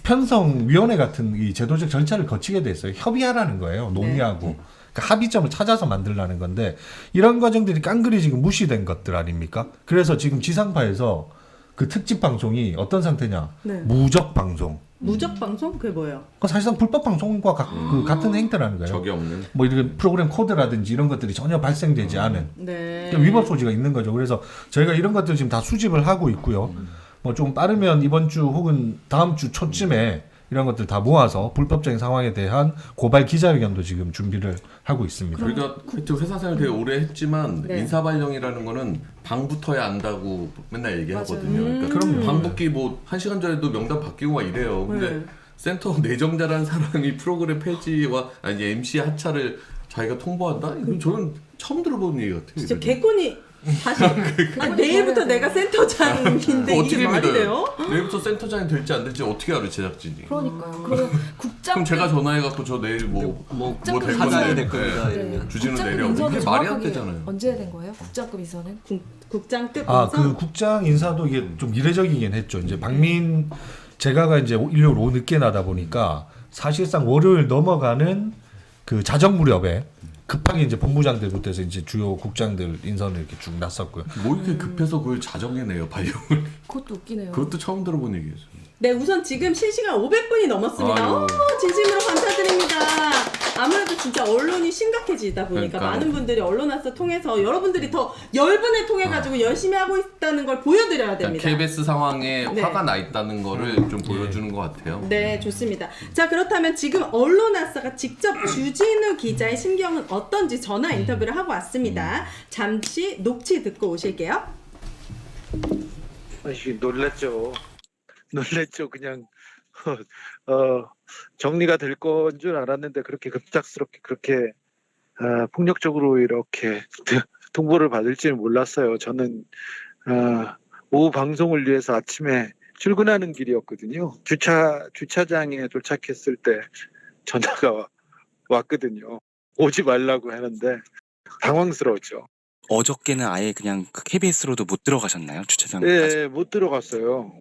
편성위원회 같은 이 제도적 절차를 거치게 돼 있어요. 협의하라는 거예요. 논의하고. 그러니까 합의점을 찾아서 만들라는 건데 이런 과정들이 깡그리 지금 무시된 것들 아닙니까? 그래서 지금 지상파에서 그 특집 방송이 어떤 상태냐? 네. 무적 방송. 무적 방송? 그게 뭐예요? 그 사실상 불법 방송과 그 같은 행태라는 거예요. 적이 없는. 뭐 이렇게 프로그램 코드라든지 이런 것들이 전혀 발생되지 않은 네. 그러니까 위법 소지가 있는 거죠. 그래서 저희가 이런 것들 지금 다 수집을 하고 있고요. 뭐 좀 빠르면 이번 주 혹은 다음 주 초쯤에 이런 것들 다 모아서 불법적인 상황에 대한 고발 기자회견도 지금 준비를 하고 있습니다. 저희가 하여튼 회사 생활 되게 오래 했지만 네. 인사 발령이라는 거는 방 붙어야 안다고 맨날 얘기하거든요. 맞아요. 그러니까 그럼요. 방 붙기 뭐 1시간 전에도 명단 바뀌고 막 이래요. 근데 네. 센터 내정자라는 사람이 프로그램 폐지와 아니 MC 하차를 자기가 통보한다? 이건 저는 처음 들어보는 얘기 같아요. 진짜 이거는. 개콘이 다시 내일부터 내가 센터장인데 어떻게 이게 말이 믿어요? 돼요? 내일부터 센터장이 될지 안 될지 어떻게 알아요, 제작진이? 그러니까요. 그러면 국장 그럼 제가 전화해갖고 저 내일 뭐될 사장이 건데 될 겁니다. 네. 이러면. 주진우 국장급 내려. 인선은 이게 말이 안 정확하게 되잖아요. 언제 된 거예요? 국장급 인선은? 국장급 그 인선? 국장 인사도 이게 좀 이례적이긴 했죠. 이제 박민 제가가 이제 일요일 오후 늦게 나다 보니까 사실상 월요일 넘어가는 그 자정 무렵에 급하게 이제 본부장들부터 해서 이제 주요 국장들 인선을 이렇게 쭉 났었고요. 뭐 이렇게 급해서 그걸 자정해내요, 발령을. 그것도 웃기네요. 그것도 처음 들어본 얘기예요. 네, 우선 지금 실시간 500분이 넘었습니다. 아유. 진심으로 감사드립니다. 아무래도 진짜 언론이 심각해지다 보니까 그러니까요. 많은 분들이 언론화사 통해서 여러분들이 더 열분에 통해 가지고 열심히 하고 있다는 걸 보여드려야 됩니다. KBS 상황에 네. 화가 나 있다는 거를 좀 보여주는 것 같아요. 네, 좋습니다. 자, 그렇다면 지금 언론화사가 직접 주진우 기자의 심경은 어떤지 전화 인터뷰를 하고 왔습니다. 잠시 녹취 듣고 오실게요. 놀랐죠. 놀랬죠. 그냥 정리가 될 건 줄 알았는데 그렇게 급작스럽게 그렇게 폭력적으로 이렇게 통보를 받을지는 몰랐어요. 저는 오후 방송을 위해서 아침에 출근하는 길이었거든요. 주차장에 도착했을 때 전화가 왔거든요. 오지 말라고 하는데 당황스러웠죠. 어저께는 아예 그냥 그 KBS로도 못 들어가셨나요? 주차장까지? 네, 못 들어갔어요.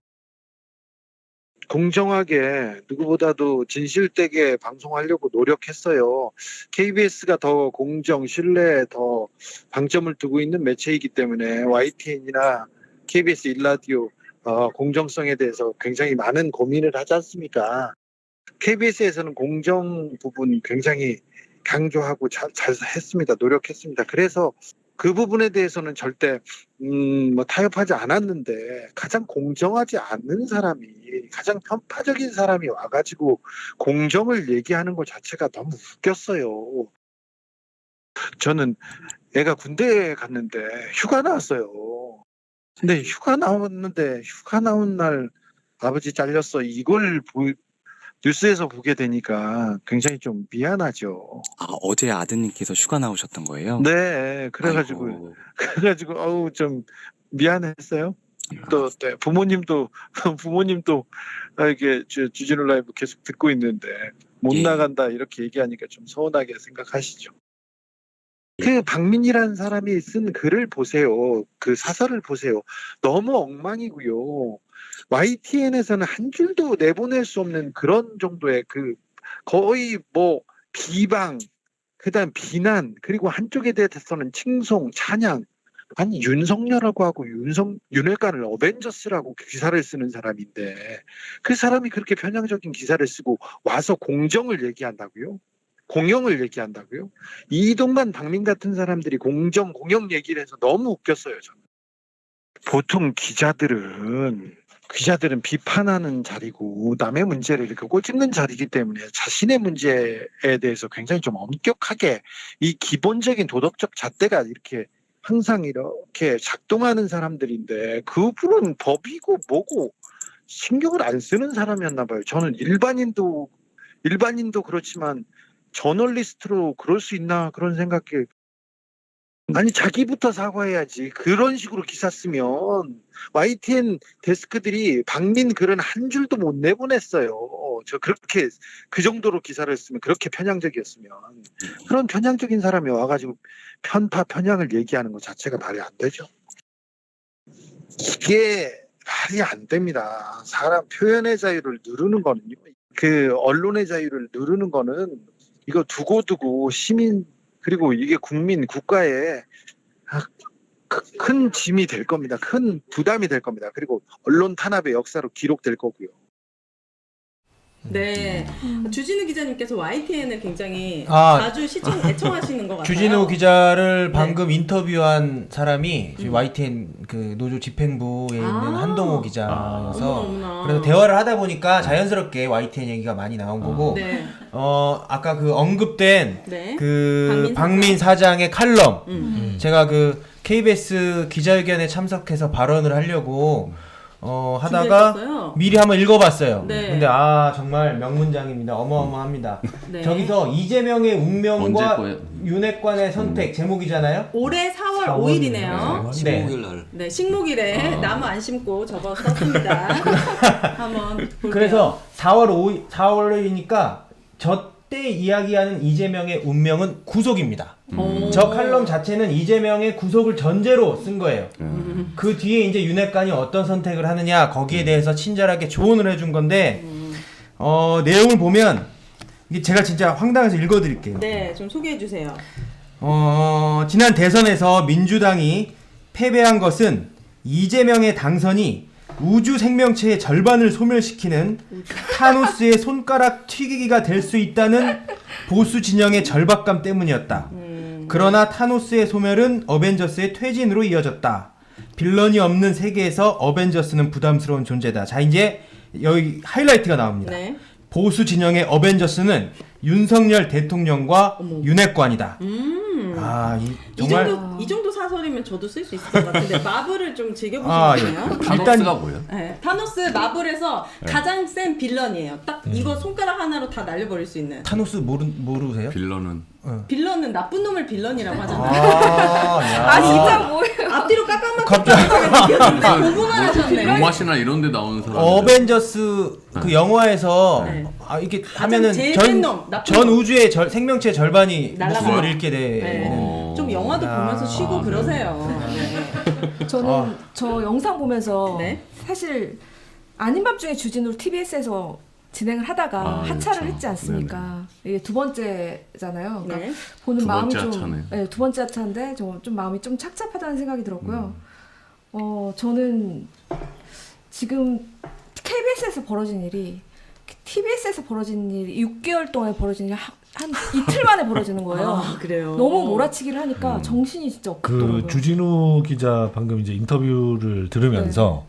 공정하게 누구보다도 진실되게 방송하려고 노력했어요. KBS가 더 공정, 신뢰에 더 방점을 두고 있는 매체이기 때문에 YTN이나 KBS 일라디오 공정성에 대해서 굉장히 많은 고민을 하지 않습니까? KBS에서는 공정 부분 굉장히 강조하고 잘 했습니다. 노력했습니다. 그래서 그 부분에 대해서는 절대 타협하지 않았는데 가장 공정하지 않는 사람이 가장 편파적인 사람이 와가지고 공정을 얘기하는 것 자체가 너무 웃겼어요. 저는 애가 군대에 갔는데 휴가 나왔어요. 근데 휴가 나온 날 아버지 잘렸어 이걸 뉴스에서 보게 되니까 굉장히 좀 미안하죠. 아, 어제 아드님께서 휴가 나오셨던 거예요? 네, 그래가지고 아이고. 좀 미안했어요. 또 네, 부모님도 이게 주진우 라이브 계속 듣고 있는데 못 예. 나간다 이렇게 얘기하니까 좀 서운하게 생각하시죠. 그 박민이라는 사람이 쓴 글을 보세요. 그 사설을 보세요. 너무 엉망이고요. YTN에서는 한 줄도 내보낼 수 없는 그런 정도의 그 거의 뭐 비방, 그다음 비난, 그리고 한쪽에 대해서는 칭송, 찬양. 아니 윤석열하고 하고 윤핵관을 어벤져스라고 기사를 쓰는 사람인데 그 사람이 그렇게 편향적인 기사를 쓰고 와서 공정을 얘기한다고요? 공영을 얘기한다고요? 이동관 박민 같은 사람들이 공정, 공영 얘기를 해서 너무 웃겼어요. 저는. 보통 기자들은 비판하는 자리고 남의 문제를 이렇게 꼬집는 자리이기 때문에 자신의 문제에 대해서 굉장히 좀 엄격하게 이 기본적인 도덕적 잣대가 이렇게 항상 이렇게 작동하는 사람들인데 그분은 법이고 뭐고 신경을 안 쓰는 사람이었나 봐요. 저는 일반인도 그렇지만 저널리스트로 그럴 수 있나 그런 생각이 아니 자기부터 사과해야지. 그런 식으로 기사 쓰면 YTN 데스크들이 박민 글은 한 줄도 못 내보냈어요. 저 그렇게 그 정도로 기사를 쓰면 그렇게 편향적이었으면 그런 편향적인 사람이 와가지고 편향을 얘기하는 것 자체가 말이 안 되죠. 이게 말이 안 됩니다. 사람 표현의 자유를 누르는 거는요. 그 언론의 자유를 누르는 거는 이거 두고 시민 그리고 이게 국민 국가에 큰 짐이 될 겁니다. 큰 부담이 될 겁니다. 그리고 언론 탄압의 역사로 기록될 거고요. 네, 주진우 기자님께서 YTN을 굉장히 아. 자주 애청하시는 것 같아요. 주진우 기자를 방금 인터뷰한 사람이 저희 YTN 그 노조 집행부에 있는 한동호 기자여서 어머나. 그래서 대화를 하다 보니까 자연스럽게 YTN 얘기가 많이 나온 거고 네. 아까 그 언급된 네. 그 박민 박민 사장의 칼럼 제가 그 KBS 기자회견에 참석해서 발언을 하려고 하다가 준비했었어요? 미리 한번 읽어봤어요. 네. 근데 정말 명문장입니다. 어마어마합니다. 네. 저기서 이재명의 언제 운명과 거예요? 윤핵관의 선택 제목이잖아요. 올해 4월 5일이네요. 네. 식목일 날. 네, 식목일에 나무 안 심고 적어 썼습니다. 한번 볼게요. 그래서 4월이니까 저때 이야기하는 이재명의 운명은 구속입니다. 저 칼럼 자체는 이재명의 구속을 전제로 쓴 거예요. 그 뒤에 이제 윤핵관이 어떤 선택을 하느냐 거기에 대해서 친절하게 조언을 해준 건데 내용을 보면 이게 제가 진짜 황당해서 읽어드릴게요. 네, 좀 소개해 주세요. 지난 대선에서 민주당이 패배한 것은 이재명의 당선이 우주 생명체의 절반을 소멸시키는 타노스의 손가락 튀기기가 될 수 있다는 보수 진영의 절박감 때문이었다. 그러나 타노스의 소멸은 어벤져스의 퇴진으로 이어졌다. 빌런이 없는 세계에서 어벤져스는 부담스러운 존재다. 자, 이제 여기 하이라이트가 나옵니다. 네. 보수 진영의 어벤져스는 윤석열 대통령과 윤핵관이다. 정말 이 정도 사설이면 저도 쓸 수 있을 것 같은데 마블을 좀 아, 즐겨보시나요? 타노스가 뭐예요? 네, 타노스 마블에서 가장 센 빌런이에요. 딱 이거 손가락 하나로 다 날려버릴 수 있는. 타노스 모르세요? 빌런은 빌런은 나쁜 놈을 빌런이라고 하잖아요. 아 진짜 뭐예요? 앞뒤로 깜깜맞게 공부만 하셨네. 로마시나 이런 데 나오는 사람. 어벤져스 그 영화에서 네. 이게 하면은 제일 센 놈, 나쁜 전 놈. 우주의 생명체 절반이 날아가요. 목숨을 잃게 되는. 네. 좀 영화도 보면서 쉬고 그러세요. 네. 저는 저 영상 보면서 네. 사실 아닌 밤중에 주진우를 TBS에서 진행을 하다가 하차를 그렇죠. 했지 않습니까? 이게 두 번째잖아요. 그러니까 네. 보는 두 마음이 번째 좀 하차네. 네, 두 번째 하차인데 좀 마음이 좀 착잡하다는 생각이 들었고요. 저는 지금 KBS에서 벌어진 일이 TBS에서 벌어진 일이 6개월 동안에 벌어진 일이 한 이틀 만에 벌어지는 거예요. 아, 그래요. 너무 몰아치기를 하니까 정신이 진짜 없더라고요. 그 주진우 기자 방금 이제 인터뷰를 들으면서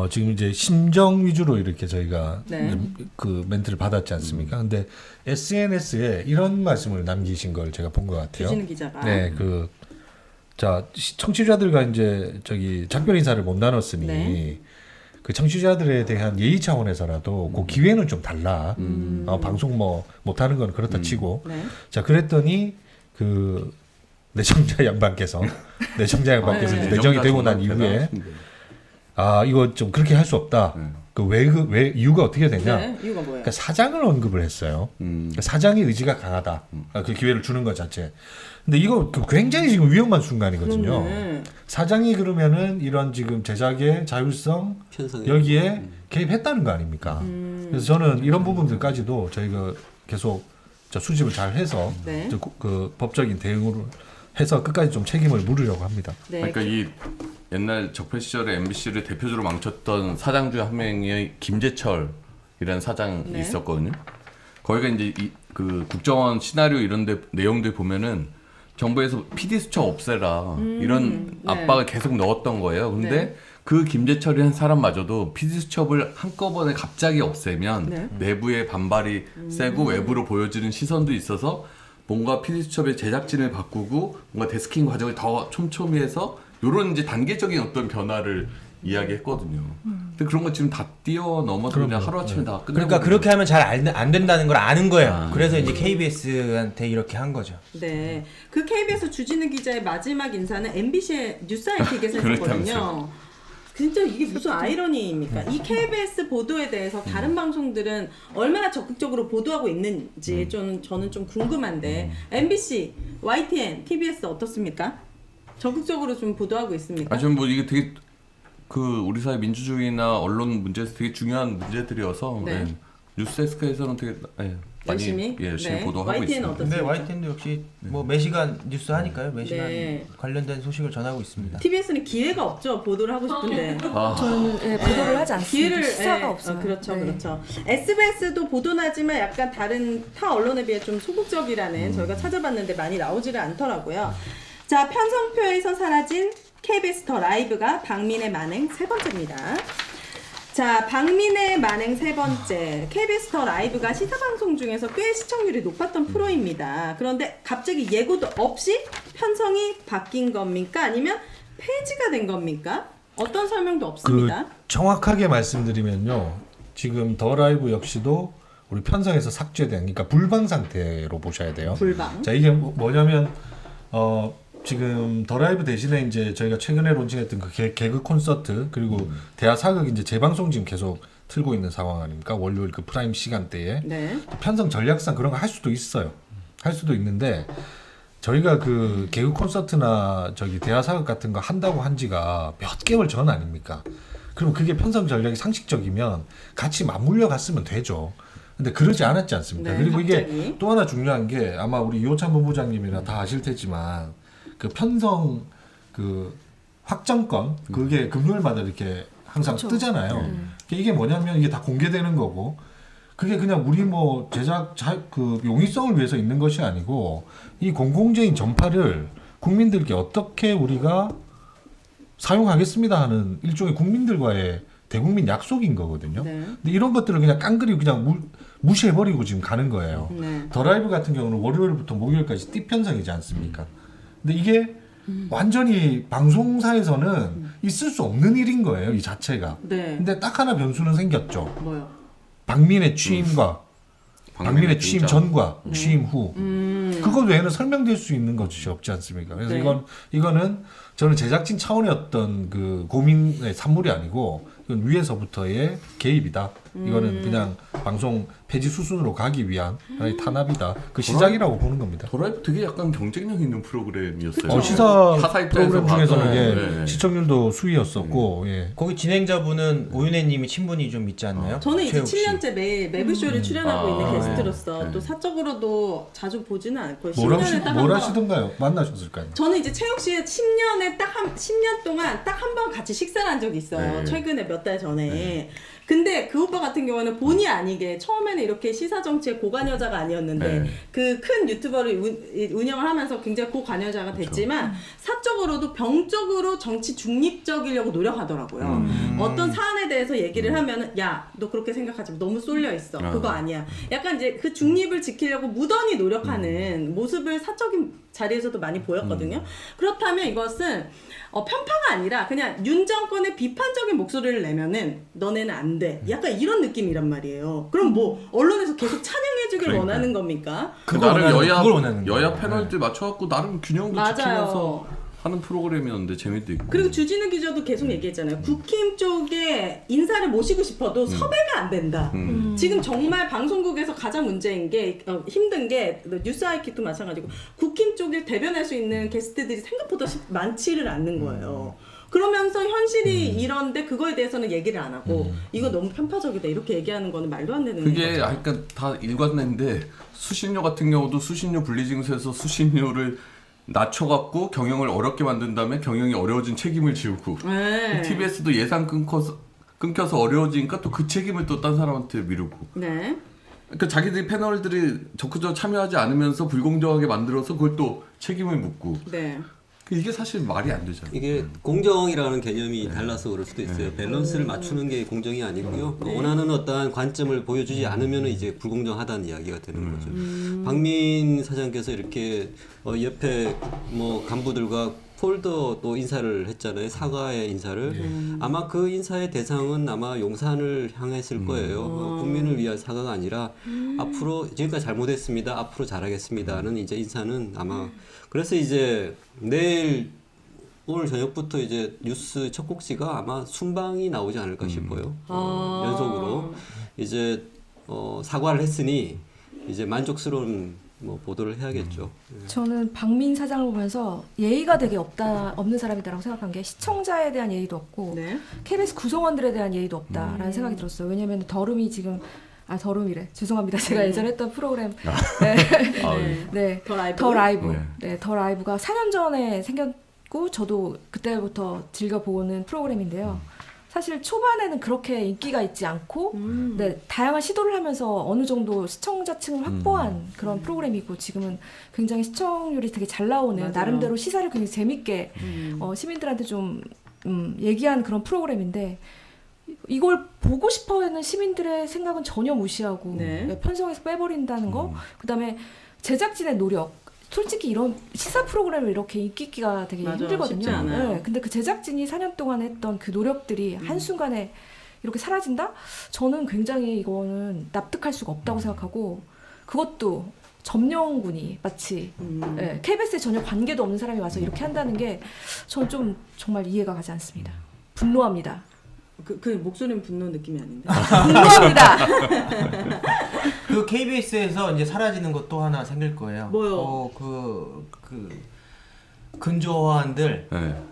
지금 이제 심정 위주로 이렇게 저희가 네. 그 멘트를 받았지 않습니까? 근데 SNS에 이런 말씀을 남기신 걸 제가 본 것 같아요. 주진우 기자가. 네, 청취자들과 이제 작별 인사를 못 나눴으니 네. 그 청취자들에 대한 예의 차원에서라도 그 기회는 좀 달라. 방송 뭐 못하는 건 그렇다 치고. 네. 자, 그랬더니 그 내청자 양반께서 네. 내정이 되고 난 이후에 이거 좀 그렇게 할 수 없다. 그 왜 이유가 어떻게 되냐? 네. 이유가 뭐예요? 그러니까 사장을 언급을 했어요. 그러니까 사장의 의지가 강하다. 그 기회를 주는 것 자체. 근데 이거 굉장히 지금 위험한 순간이거든요. 그러네. 사장이 그러면은 이런 지금 제작의 자율성 편성에 여기에 개입했다는 거 아닙니까? 그래서 저는 이런 부분들까지도 저희가 계속 수집을 잘 해서 네. 그 법적인 대응을 해서 끝까지 좀 책임을 물으려고 합니다. 네. 그러니까 이 옛날 적폐 시절에 MBC를 대표적으로 망쳤던 사장 중 한 명이 김재철이라는 사장이 네. 있었거든요. 거기가 이제 그 국정원 시나리오 이런데 내용들 보면은 정부에서 PD 수첩 없애라 이런 네. 압박을 계속 넣었던 거예요. 근데 네. 그 김재철이라는 사람마저도 PD 수첩을 한꺼번에 갑자기 없애면 네. 내부의 반발이 세고 외부로 보여지는 시선도 있어서 뭔가 PD 수첩의 제작진을 바꾸고 뭔가 데스킹 과정을 더 촘촘히 해서 이런 이제 단계적인 어떤 변화를 이야기했거든요. 근데 그런 거 지금 다 뛰어넘어서 그냥 하루아침에 다 끝내고 그러니까 그렇게 하면 잘 안 된다는 걸 아는 거예요. 그래서 이제 KBS한테 이렇게 한 거죠. 네. 그 KBS 주진우 기자의 마지막 인사는 MBC의 뉴스 IT에서 했었거든요. 그렇다면서요. 진짜 이게 무슨 아이러니입니까? 이 KBS 보도에 대해서 다른 방송들은 얼마나 적극적으로 보도하고 있는지 저는 좀 궁금한데 MBC, YTN, TBS 어떻습니까? 적극적으로 좀 보도하고 있습니까? 저는 뭐 이게 되게 그 우리 사회 민주주의나 언론 문제에서 되게 중요한 문제들이어서 네. 뉴스 데스크에서는 되게 많이 열심히? 열심히 네. 보도하고 YTN 있습니다. 어떻습니까? 근데 YTN도 역시 뭐 매시간 뉴스 하니까요. 매시간 네. 관련된 소식을 전하고 있습니다. TBS는 기회가 없죠. 보도를 하고 싶은데. 저는 보도를 하지 않습니다. 기회를 수사가 없어요. 그렇죠, 네. 그렇죠. SBS도 보도나지만 약간 다른 타 언론에 비해 좀 소극적이라는 저희가 찾아봤는데 많이 나오지를 않더라고요. 자, 편성표에서 사라진 KBS 더 라이브가 박민의 만행 세 번째입니다. 자, 박민의 만행 세 번째. KBS 더 라이브가 시사방송 중에서 꽤 시청률이 높았던 프로입니다. 그런데 갑자기 예고도 없이 편성이 바뀐 겁니까? 아니면 폐지가 된 겁니까? 어떤 설명도 없습니다. 정확하게 말씀드리면요. 지금 더 라이브 역시도 우리 편성에서 삭제된, 그러니까 불방 상태로 보셔야 돼요. 불방. 자, 이게 뭐냐면 지금 더 라이브 대신에 이제 저희가 최근에 론칭했던 그 개그 콘서트 그리고 대하 사극 이제 재방송 지금 계속 틀고 있는 상황 아닙니까? 월요일 그 프라임 시간대에 네. 편성 전략상 그런 거 할 수도 있어요. 할 수도 있는데 저희가 그 개그 콘서트나 대하 사극 같은 거 한다고 한 지가 몇 개월 전 아닙니까? 그럼 그게 편성 전략이 상식적이면 같이 맞물려 갔으면 되죠. 근데 그러지 않았지 않습니까? 네, 그리고 갑자기. 이게 또 하나 중요한 게 아마 우리 이호찬 본부장님이나 다 아실 테지만 그 편성 그 확정권 그게 금요일마다 이렇게 항상 그쵸. 뜨잖아요. 이게 뭐냐면 이게 다 공개되는 거고 그게 그냥 우리 뭐 제작 그 용이성을 위해서 있는 것이 아니고 이 공공재인 전파를 국민들께 어떻게 우리가 사용하겠습니다 하는 일종의 국민들과의 대국민 약속인 거거든요. 네. 근데 이런 것들을 그냥 깡그리 그냥 무시해버리고 지금 가는 거예요. 네. 더 라이브 같은 경우는 월요일부터 목요일까지 띠편성이지 않습니까? 근데 이게 완전히 방송사에서는 있을 수 없는 일인 거예요, 이 자체가. 네. 근데 딱 하나 변수는 생겼죠. 뭐요? 박민의 취임과 박민의 취임 등장. 전과 취임 후 그것 외에는 설명될 수 있는 것이 없지 않습니까? 그래서 네. 이거는 저는 제작진 차원의 어떤 그 고민의 산물이 아니고 이건 위에서부터의 개입이다. 이거는 그냥 방송 폐지 수순으로 가기 위한 하나의 탄압이다. 그 시작이라고 보는 겁니다. 더라이브 되게 약간 경쟁력 있는 프로그램이었어요. 시사 타사 입장에서 프로그램 중에서는 봐도. 이게 네. 시청률도 수위였었고 예. 거기 진행자분은 오윤혜님이 친분이 좀 있지 않나요? 저는 이제 최욱 씨. 7년째 매부쇼를 출연하고 있는 아, 게스트로서 네. 또 사적으로도 자주 보지는 않고 뭘 10년에 딱 한 뭘 번. 하시던가요? 만나셨을까요? 저는 이제 최욱 씨의 10년 동안 딱 한 번 같이 식사를 한 적이 있어요. 네. 최근에 몇 달 전에. 근데 그 오빠 같은 경우는 본의 아니게 처음에는 이렇게 시사 정치의 고관여자가 아니었는데 네. 그 큰 유튜버를 운영을 하면서 굉장히 고관여자가 됐지만 사적으로도 병적으로 정치 중립적이려고 노력하더라고요. 어떤 사안에 대해서 얘기를 하면은 야, 너 그렇게 생각하지 마. 너무 쏠려 있어. 그거 아니야. 약간 이제 그 중립을 지키려고 무던히 노력하는 모습을 사적인 자리에서도 많이 보였거든요. 그렇다면 이것은 편파가 아니라 그냥 윤 정권의 비판적인 목소리를 내면은 너네는 안 돼. 약간 이런 느낌이란 말이에요. 그럼 뭐 언론에서 계속 찬양해주길 그러니까. 원하는 겁니까? 나름 그걸 원하는 거예요. 여야 패널들 맞춰갖고 나름 균형도 맞아요. 지키면서 하는 프로그램이었는데 재미도 있고. 그리고 주진우 기자도 계속 얘기했잖아요. 국힘 쪽에 인사를 모시고 싶어도 섭외가 안 된다. 지금 정말 방송국에서 가장 문제인 게 힘든 게 뉴스 아이키도 마찬가지고 국힘 쪽을 대변할 수 있는 게스트들이 생각보다 많지를 않는 거예요. 그러면서 현실이 이런데 그거에 대해서는 얘기를 안 하고 이거 너무 편파적이다 이렇게 얘기하는 거는 말도 안 되는 그게 거죠. 그러니까 다 일관된데 수신료 같은 경우도 수신료 분리징수해서 수신료를 낮춰갖고 경영을 어렵게 만든 다음에 경영이 어려워진 책임을 지우고 네. TBS도 예산 끊겨서 어려워지니까 또 그 책임을 또 딴 사람한테 미루고 네. 그러니까 자기들이 패널들이 적극적으로 참여하지 않으면서 불공정하게 만들어서 그걸 또 책임을 묻고 네. 이게 사실 말이 안 되잖아요. 이게 공정이라는 개념이 달라서 그럴 수도 있어요. 밸런스를 맞추는 게 공정이 아니고요. 원하는 어떠한 관점을 보여주지 않으면 이제 불공정하다는 이야기가 되는 거죠. 박민 사장께서 이렇게 옆에 뭐 간부들과 폴더 또 인사를 했잖아요. 사과의 인사를. 아마 그 인사의 대상은 아마 용산을 향했을 거예요. 국민을 위한 사과가 아니라 앞으로 지금까지 잘못했습니다. 앞으로 잘하겠습니다는 이제 인사는 아마 그래서 이제 내일 오늘 저녁부터 이제 뉴스 첫 곡지가 아마 순방이 나오지 않을까 싶어요. 연속으로 이제 사과를 했으니 이제 만족스러운 뭐 보도를 해야겠죠. 저는 박민 사장을 보면서 예의가 되게 없는 사람이다라고 생각한 게 시청자에 대한 예의도 없고 네. KBS 구성원들에 대한 예의도 없다라는 생각이 들었어요. 왜냐하면 더rum이 지금 더rum이래. 죄송합니다. 제가 예전에 했던 프로그램 네. 더 라이브. 더 라이브가 4년 전에 생겼고 저도 그때부터 즐겨 보는 프로그램인데요. 사실 초반에는 그렇게 인기가 있지 않고 다양한 시도를 하면서 어느 정도 시청자층을 확보한 그런 프로그램이고 지금은 굉장히 시청률이 되게 잘 나오는 맞아요. 나름대로 시사를 굉장히 재밌게 시민들한테 좀 얘기하는 그런 프로그램인데 이걸 보고 싶어하는 시민들의 생각은 전혀 무시하고 네. 편성해서 빼버린다는 거 그다음에 제작진의 노력 솔직히 이런 시사 프로그램을 이렇게 인기 있기가 되게 맞아요. 힘들거든요. 쉽지 않아요. 네, 근데 그 제작진이 4년 동안 했던 그 노력들이 한순간에 이렇게 사라진다? 저는 굉장히 이거는 납득할 수가 없다고 생각하고 그것도 점령군이 마치 KBS에 전혀 관계도 없는 사람이 와서 이렇게 한다는 게 전 좀 정말 이해가 가지 않습니다. 분노합니다. 그 목소리는 분노 느낌이 아닌데. 분노합니다. 그 KBS에서 이제 사라지는 것도 하나 생길 거예요. 뭐요? 근조화한들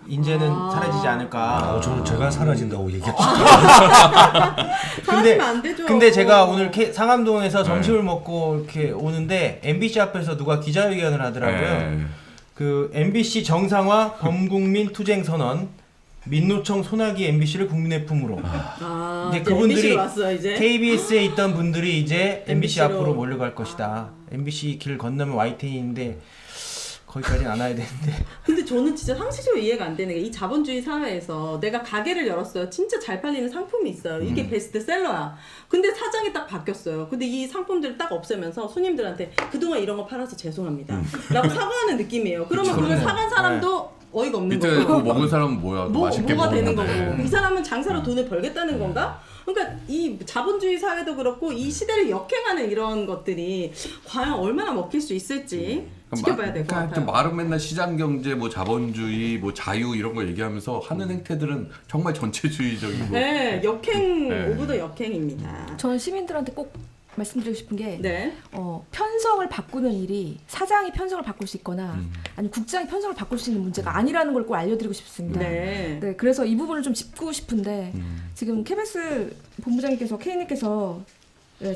이제는 사라지지 않을까. 저는 제가 사라진다고 얘기했죠. 사라지면 안 되죠. 근데 제가 오늘 상암동에서 점심을 먹고 이렇게 오는데 MBC 앞에서 누가 기자회견을 하더라고요. 그 MBC 정상화 범국민 투쟁 선언 민노총 소나기 MBC를 국민의 품으로. 이제 그분들이 MBC로 왔어, 이제. KBS에 있던 분들이 이제 MBC MBC로. 앞으로 몰려갈 것이다. MBC 길 건너면 YTN인데 거기까지 안 와야 되는데. 근데 저는 진짜 상식적으로 이해가 안 되는 게 이 자본주의 사회에서 내가 가게를 열었어요. 진짜 잘 팔리는 상품이 있어요. 이게 베스트셀러야. 근데 사장이 딱 바뀌었어요. 근데 이 상품들을 딱 없애면서 손님들한테 그동안 이런 거 팔아서 죄송합니다. 라고 사과하는 느낌이에요. 그러면 그걸 사간 사람도 어이가 없는 이때 거고. 그거 먹은 사람은 뭐야? 맛있게 뭐가 되는 먹었는데. 거고. 이 사람은 장사로 돈을 벌겠다는 건가? 그러니까 이 자본주의 사회도 그렇고 이 시대를 역행하는 이런 것들이 과연 얼마나 먹힐 수 있을지 지켜봐야 될 것 그러니까 하여튼 같아요. 말은 맨날 시장 경제, 뭐 자본주의, 뭐 자유 이런 거 얘기하면서 하는 행태들은 정말 전체주의적이고. 네, 역행 네. 오브 더 역행입니다. 저는 시민들한테 꼭 말씀드리고 싶은 게 네. 편성을 바꾸는 일이 사장이 편성을 바꿀 수 있거나 아니면 국장이 편성을 바꿀 수 있는 문제가 아니라는 걸 꼭 알려드리고 싶습니다. 네. 네, 그래서 이 부분을 좀 짚고 싶은데 지금 KBS 본부장님께서 K님께서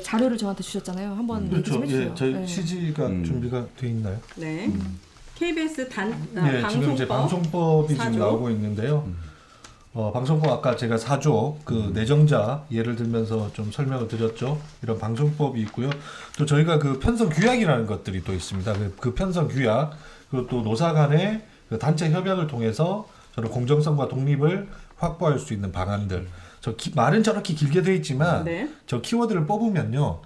자료를 저한테 주셨잖아요. 한번 얘기 그렇죠. 좀 해주세요. 예, 저희 네. CG가 준비가 돼 있나요? 네. KBS 네, 지금 이제 방송법이 지금 4조. 나오고 있는데요. 방송법 아까 제가 4조 그 내정자 예를 들면서 좀 설명을 드렸죠. 이런 방송법이 있고요. 또 저희가 그 편성 규약이라는 것들이 또 있습니다. 그 편성 규약 그리고 또 노사 간의 그 단체 협약을 통해서 저런 공정성과 독립을 확보할 수 있는 방안들. 말은 저렇게 길게 돼 있지만 네. 저 키워드를 뽑으면요.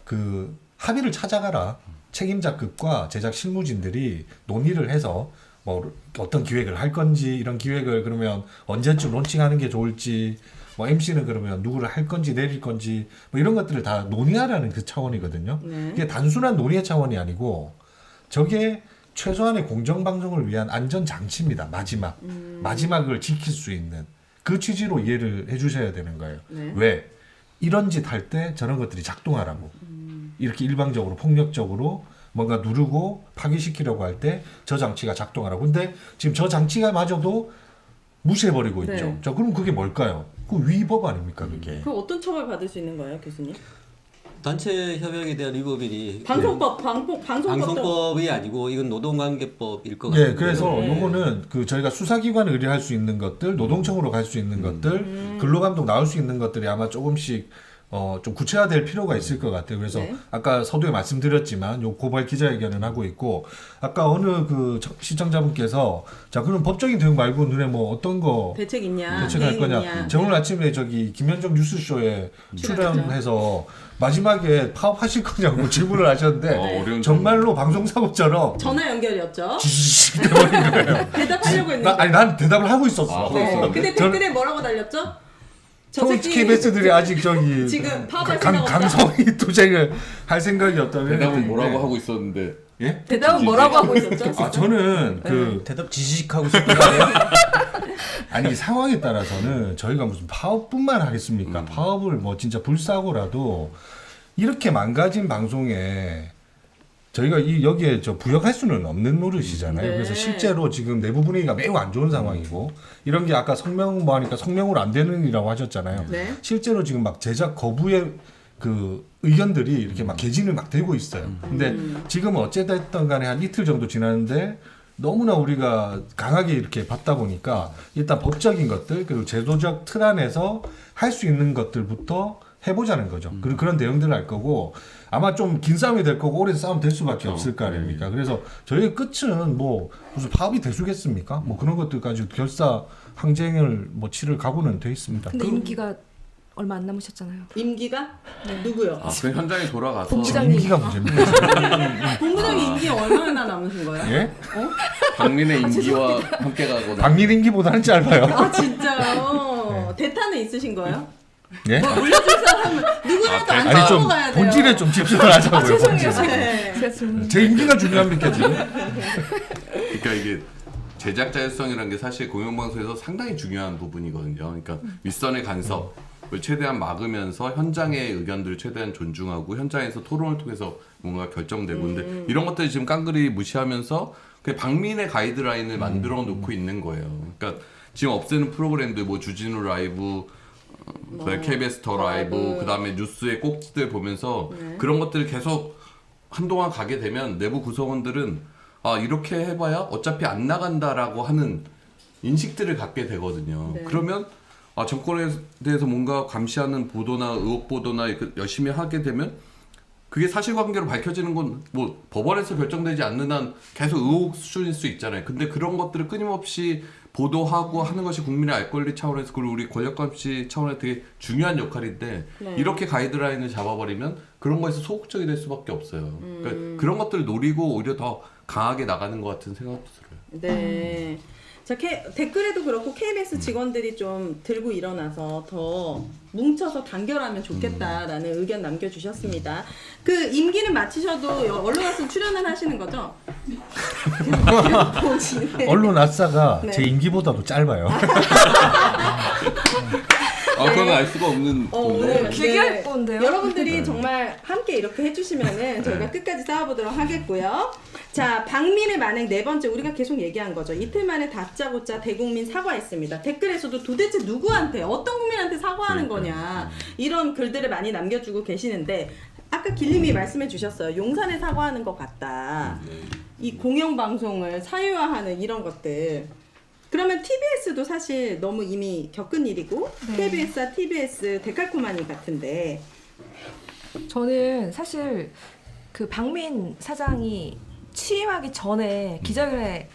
그 합의를 찾아가라. 책임자급과 제작 실무진들이 논의를 해서 뭐 어떤 기획을 할 건지 이런 기획을 그러면 언제쯤 론칭하는 게 좋을지 뭐 MC는 그러면 누구를 할 건지 내릴 건지 뭐 이런 것들을 다 논의하라는 그 차원이거든요. 네. 이게 단순한 논의의 차원이 아니고 저게 최소한의 공정방송을 위한 안전장치입니다. 마지막을 지킬 수 있는 그 취지로 이해를 해주셔야 되는 거예요. 네. 왜? 이런 짓 할 때 저런 것들이 작동하라고. 이렇게 일방적으로 폭력적으로 뭔가 누르고 파기시키려고 할 때 저 장치가 작동하라고. 근데 지금 저 장치가 마저도 무시해버리고 네. 있죠. 자, 그럼 그게 뭘까요? 그 위법 아닙니까, 그게? 그럼 어떤 처벌 받을 수 있는 거예요, 교수님? 단체 협약에 대한 위법이니 방송법도 이 아니고 이건 노동관계법일 것 같아요. 예, 그래서 네. 요거는 그 저희가 수사기관을 의뢰할 수 있는 것들, 노동청으로 갈 수 있는 것들, 근로감독 나올 수 있는 것들이 아마 조금씩 좀 구체화될 필요가 있을 것 같아요. 그래서 네. 아까 서두에 말씀드렸지만 요 고발 기자회견을 하고 있고 아까 어느 그 시청자분께서 자 그럼 법적인 대응 말고 눈에 뭐 어떤 거 대책 있냐? 대책할 대응 거냐? 있냐? 제가 오늘 아침에 저기 김현정 뉴스쇼에 출연해서 마지막에 파업하실 거냐고 질문을 하셨는데 어려운 정말로 방송사고처럼 전화 연결이었죠. 지지직 돼버린 거예요. 대답하려고 했는데. 난 대답을 하고 있었어. 네. 근데 댓글에 뭐라고 달렸죠? 저 저 새끼 KBS들이 아직 저기 지금 파업할 생각 없다. 강성이 투쟁을 할 생각이 없다면 대답은 뭐라고 하고 있었는데. 예? 대답은 뭐라고 하고 있었죠? 아 저는 그 대답 지지직하고 싶은데요. 아니 상황에 따라서는 저희가 무슨 파업뿐만 하겠습니까? 파업을 뭐 진짜 불사고라도 이렇게 망가진 방송에 저희가 여기에 부역할 수는 없는 노릇이잖아요. 네. 그래서 실제로 지금 내부 분위기가 매우 안 좋은 상황이고 이런 게 아까 성명 뭐 하니까 성명으로 안 되는 이라고 하셨잖아요. 네. 실제로 지금 막 제작 거부의 그 의견들이 이렇게 막 개진을 막 되고 있어요. 근데 지금은 어쨌든 간에 한 이틀 정도 지났는데 너무나 우리가 강하게 이렇게 받다 보니까 일단 법적인 것들 그리고 제도적 틀 안에서 할 수 있는 것들부터 해보자는 거죠. 그런 대응들을 할 거고 아마 좀 긴 싸움이 될 거고 오랜 싸움 될 수밖에 없을 거 아닙니까. 그래서 저희의 끝은 뭐 무슨 파업이 대수겠습니까? 뭐 그런 것들까지 결사 항쟁을 뭐 치를 각오는 돼 있습니다. 근데 임기가 얼마 안 남으셨잖아요. 임기가 누구요? 아, 그 현장에 돌아가서 본부장님. 임기가 문제입니다. 본부장이 임기 얼마나 남으신 거예요? 예? 박민의 임기와 함께 가거나. 박민 임기보다는 짧아요. 아 진짜요? 대타는 있으신 거예요? 예? 뭐 올려줄 사람은 누구라도 안 아니 좀 넘어가야 돼요. 본질에 좀 집중을 하자고요. 죄송해요. 본질에. 네. 제가 좀 제 임기가 중요합니까 지금? 그러니까 이게 제작 자율성이라는 게 사실 공영방송에서 상당히 중요한 부분이거든요. 그러니까 윗선의 간섭을 최대한 막으면서 현장의 의견들을 최대한 존중하고 현장에서 토론을 통해서 뭔가 결정되고 근데 이런 것들이 지금 깡그리 무시하면서 그냥 박민의 가이드라인을 만들어 놓고 있는 거예요. 그러니까 지금 없애는 프로그램들 뭐 주진우 라이브 KBS 더 라이브 그다음에 뉴스의 꼭지들 보면서 그런 것들을 계속 한동안 가게 되면 내부 구성원들은 아 이렇게 해봐야 어차피 안 나간다라고 하는 인식들을 갖게 되거든요. 네. 그러면 아 정권에 대해서 뭔가 감시하는 보도나 의혹 보도나 열심히 하게 되면 그게 사실관계로 밝혀지는 건 뭐 법원에서 결정되지 않는 한 계속 의혹 수준일 수 있잖아요. 근데 그런 것들을 끊임없이 보도하고 하는 것이 국민의 알 권리 차원에서 그리고 우리 권력 감시 차원에서 되게 중요한 역할인데 네. 이렇게 가이드라인을 잡아버리면 그런 거에서 소극적이 될 수밖에 없어요. 그러니까 그런 것들을 노리고 오히려 더 강하게 나가는 것 같은 생각도 들어요. 네. 자, 댓글에도 그렇고 KBS 직원들이 좀 들고 일어나서 더 뭉쳐서 단결하면 좋겠다라는 의견 남겨주셨습니다. 그 임기는 마치셔도 언론화순 출연은 하시는 거죠? 언론 아싸가 네. 제 임기보다도 짧아요. 그건 알 수가 없는 건데. 오늘 길게 할 건데요? 여러분들이 정말 함께 이렇게 해주시면은 저희가 끝까지 싸워보도록 하겠고요. 자, 박민의 만행 네 번째 우리가 계속 얘기한 거죠. 이틀 만에 다짜고짜 대국민 사과했습니다. 댓글에서도 도대체 누구한테 어떤 국민한테 사과하는 거냐 이런 글들을 많이 남겨주고 계시는데 아까 길님이 말씀해 주셨어요. 용산에 사과하는 것 같다. 이 공영방송을 사유화하는 이런 것들. 그러면 TBS도 사실 너무 이미 겪은 일이고 네. KBS와 TBS 데칼코마니 같은데 저는 사실 그 박민 사장이 취임하기 전에 기자회견에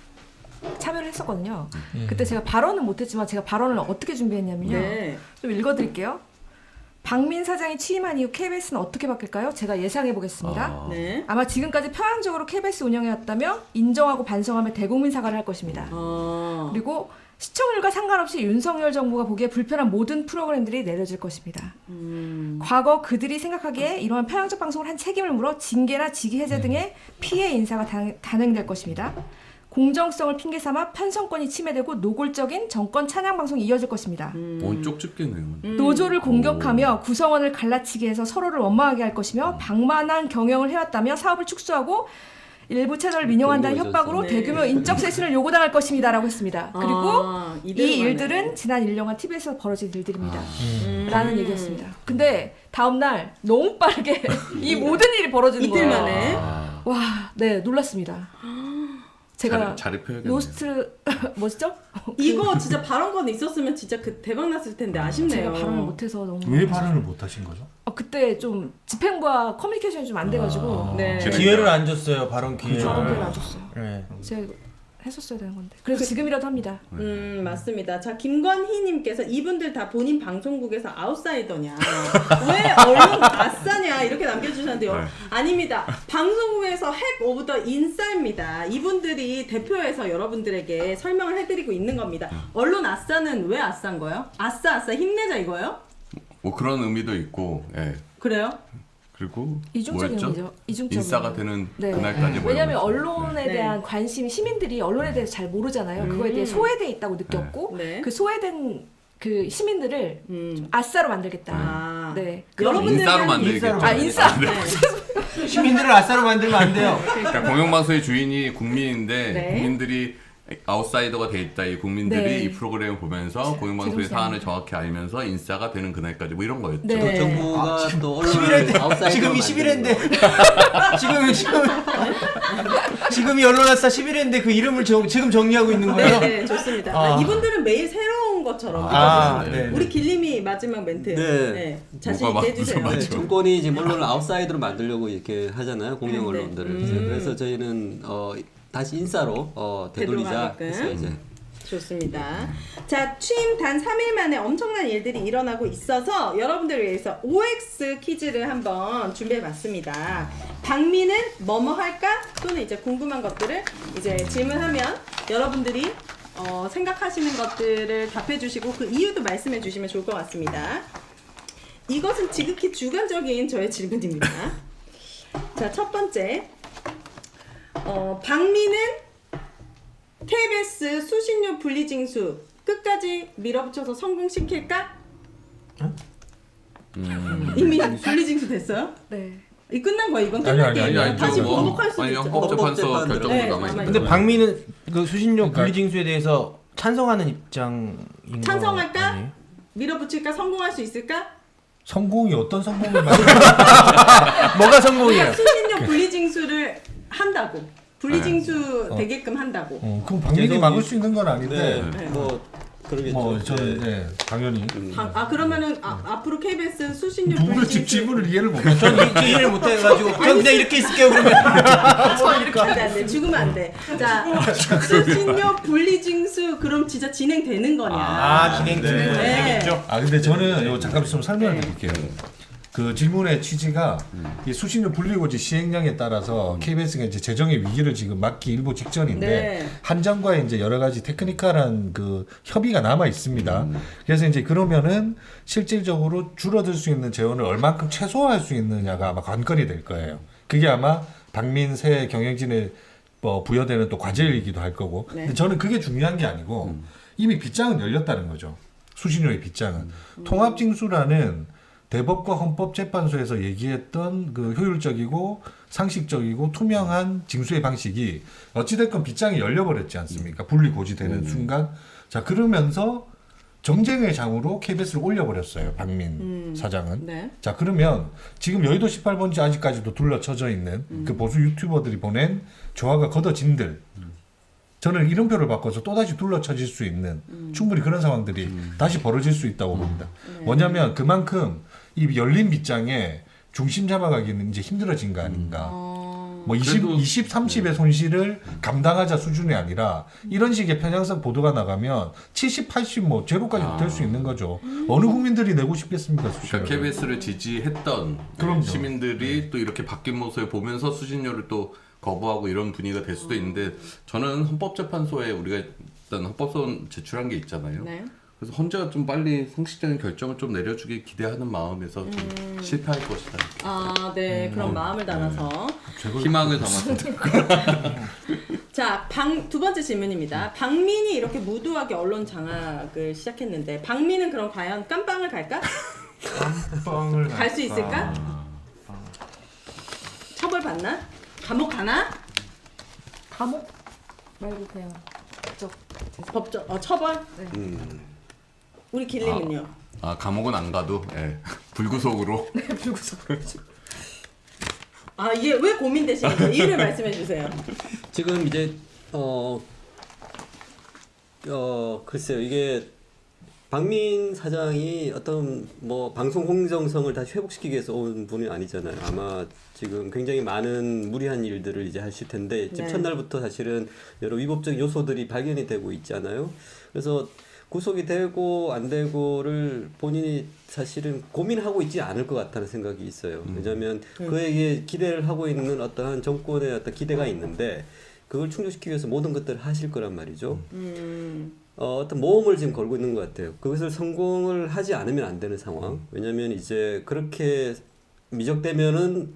참여를 했었거든요. 그때 제가 발언은 못했지만 제가 발언을 어떻게 준비했냐면요. 네. 좀 읽어드릴게요. 박민 사장이 취임한 이후 KBS는 어떻게 바뀔까요? 제가 예상해 보겠습니다. 네. 아마 지금까지 편향적으로 KBS 운영해왔다며 인정하고 반성하며 대국민 사과를 할 것입니다. 그리고 시청률과 상관없이 윤석열 정부가 보기에 불편한 모든 프로그램들이 내려질 것입니다. 과거 그들이 생각하기에 이러한 편향적 방송을 한 책임을 물어 징계나 직위 해제 등의 피해 인사가 단행될 것입니다. 공정성을 핑계 삼아 편성권이 침해되고 노골적인 정권 찬양 방송이 이어질 것입니다. 쪽집게네요. 노조를 공격하며 구성원을 갈라치게 해서 서로를 원망하게 할 것이며 방만한 경영을 해왔다며 사업을 축소하고 일부 채널을 민영한다는 협박으로 네. 대규모 인적 쇄신을 요구당할 것입니다라고 했습니다. 그리고 이 이대로 일들은 가네. 지난 1년간 TBS에서 벌어진 일들입니다. 라는 얘기였습니다. 근데 다음날 너무 빠르게 이 모든 일이 벌어지는 이틀 거예요. 만에 와, 네, 놀랐습니다. 제가 자리 펴야겠네요. 로스트 뭐죠? 이거 진짜 발언권 있었으면 진짜 그 대박 났을 텐데 아쉽네요. 제가 발언을 못해서 너무 왜 발언을 못 하신 거죠? 그때 좀 집행부와 커뮤니케이션이 좀 안 돼가지고 네. 기회를 안 줬어요. 발언 기회를. 발언 기회를 안 줬어요. 네. 제가 이거 했었어야 되는 건데. 그래서 지금이라도 합니다. 맞습니다. 자, 김건희님께서 이분들 다 본인 방송국에서 아웃사이더냐, 왜 언론 아싸냐 이렇게 남겨주셨는데요. 아닙니다. 방송국에서 핵 오브 더 인싸입니다. 이분들이 대표해서 여러분들에게 설명을 해드리고 있는 겁니다. 언론 아싸는 왜 아싸인 거예요? 아싸 힘내자 이거예요? 뭐 그런 의미도 있고, 예. 그래요? 그리고 이중적인 뭐였죠? 의미죠. 이중적인. 인싸가 되는 네. 그날까지 뭐 왜냐하면 이런 거죠. 언론에 네. 대한 관심이 시민들이 언론에 대해서 잘 모르잖아요. 그거에 대해 소외돼 있다고 느꼈고 네. 그 소외된 그 시민들을 음. 아싸로 만들겠다. 아. 네. 여러분들 인싸로 하는 만들겠죠. 아 인싸. 네. 시민들을 아싸로 만들면 안 돼요. 그러니까 공영방송의 주인이 국민인데 네. 국민들이 아웃사이더가 돼 있다. 이 국민들이 네. 이 프로그램을 보면서 공영방송의 제정신이 사안을 아닙니다. 정확히 알면서 인싸가 되는 그날까지 뭐 이런 거였죠. 네. 정부가 또 11회 때 아웃사이더로 지금이 만드는 11회인데 지금이 언론 아싸 11회인데 그 이름을 지금 정리하고 있는 거예요? 네, 좋습니다. 아. 이분들은 매일 새로운 것처럼. 아, 느껴져요. 네. 우리 길림이 마지막 멘트. 네. 자신 뭐가 있게 해주세요. 맞죠? 네, 정권이 지금 언론을 아웃사이더로 만들려고 이렇게 하잖아요. 공영 네. 언론들을. 그래서 저희는 다시 인싸로 되돌리자 되돌아가게끔. 해서 이제 좋습니다. 자, 취임 단 3일 만에 엄청난 일들이 일어나고 있어서 여러분들을 위해서 OX 퀴즈를 한번 준비해봤습니다. 박민은 뭐뭐 할까? 또는 이제 궁금한 것들을 이제 질문하면 여러분들이 생각하시는 것들을 답해주시고 그 이유도 말씀해주시면 좋을 것 같습니다. 이것은 지극히 주관적인 저의 질문입니다. 자, 첫 번째. 박민은 KBS 수신료 분리징수 끝까지 밀어붙여서 성공시킬까? 이미 분리징수 됐어요? 네. 이 끝난 거야 이건 아니, 끝난 아니, 게임이야. 아니, 다시 뭐, 번복할 수도 아니, 있죠. 헌법재판소 헌법재판 결정도 네, 남아있어요. 근데 박민은 그 수신료 그러니까- 분리징수에 대해서 찬성하는 입장인 거 찬성할까? 아니에요? 밀어붙일까? 성공할 수 있을까? 성공이 어떤 성공을 말해? 뭐가 성공이에요? 수신료 분리징수를 한다고. 분리징수 되게끔 한다고. 그럼 박민이 막을 수 있는 건 아닌데 네, 뭐 그러겠죠. 뭐 저는 네. 네, 당연히 그러면은 앞으로 KBS 수신료 누구를 불이익- 질문을 이해를 못했죠. 저는 이해를 못해가지고 전 그냥 이렇게 있을게요 그러면. 안 돼. 죽으면 안 돼. 자, 수신료 분리징수 그럼 진짜 진행되는 거냐? 진행 네. 되겠죠. 근데 저는 요 잠깐 좀 설명을 드릴게요. 그 질문의 취지가 이 수신료 분리고지 시행령에 따라서 KBS가 이제 재정의 위기를 지금 맞기 일보 직전인데 네. 한정과의 이제 여러 가지 테크니컬한 그 협의가 남아 있습니다. 그래서 이제 그러면은 실질적으로 줄어들 수 있는 재원을 얼만큼 최소화할 수 있느냐가 아마 관건이 될 거예요. 그게 아마 박민 새 경영진에 부여되는 또 과제이기도 할 거고. 네. 근데 저는 그게 중요한 게 아니고 이미 빗장은 열렸다는 거죠. 수신료의 빗장은. 통합징수라는 대법과 헌법재판소에서 얘기했던 그 효율적이고 상식적이고 투명한 징수의 방식이 어찌됐건 빗장이 열려버렸지 않습니까? 분리고지되는 순간. 자, 그러면서 정쟁의 장으로 KBS를 올려버렸어요. 박민 사장은. 네. 자, 그러면 지금 여의도 18번지 아직까지도 둘러쳐져 있는 그 보수 유튜버들이 보낸 조화가 걷어진들. 저는 이름표를 바꿔서 또다시 둘러쳐질 수 있는 충분히 그런 상황들이 다시 벌어질 수 있다고 봅니다. 뭐냐면 그만큼 이 열린 빗장에 중심 잡아가기는 이제 힘들어진 거 아닌가. 뭐 20, 30의 손실을 감당하자 수준이 아니라 이런 식의 편향성 보도가 나가면 70, 80, 뭐 제로까지 될 수 있는 거죠. 어느 국민들이 내고 싶겠습니까? 수신료를. 그러니까 KBS를 지지했던 그럼요. 시민들이 또 이렇게 바뀐 모습을 보면서 수신료를 또 거부하고 이런 분위기가 될 수도 있는데 저는 헌법재판소에 우리가 일단 헌법소원 제출한 게 있잖아요. 네. 그래서 헌재가 좀 빨리 상식적인 결정을 좀 내려주길 기대하는 마음에서 좀 실패할 것이다. 네. 그런 마음을 담아서. 희망을 담았습니다. 자, 두 번째 질문입니다. 박민이 이렇게 무도하게 언론 장악을 시작했는데 박민은 그럼 과연 깜빵을 갈까? 깜빵을 갈 수 있을까? 처벌 받나? 감옥 가나? 감옥 말고 그냥 법적 처벌? 네. 우리 길림은요? 감옥은 안 가도 불구속으로. 이게 왜 고민되시는지 이유를 말씀해 주세요. 지금 이제 글쎄요, 이게 박민 사장이 어떤 뭐 방송 공정성을 다시 회복시키기 위해서 온 분이 아니잖아요. 아마 지금 굉장히 많은 무리한 일들을 이제 하실 텐데 지금 네. 첫날부터 사실은 여러 위법적 요소들이 발견이 되고 있잖아요. 그래서 구속이 되고 안 되고를 본인이 사실은 고민하고 있지 않을 것 같다는 생각이 있어요. 왜냐하면 그에게 기대를 하고 있는 어떠한 정권의 어떤 기대가 있는데 그걸 충족시키기 위해서 모든 것들을 하실 거란 말이죠. 어떤 모험을 지금 걸고 있는 것 같아요. 그것을 성공을 하지 않으면 안 되는 상황. 왜냐하면 이제 그렇게 미적되면은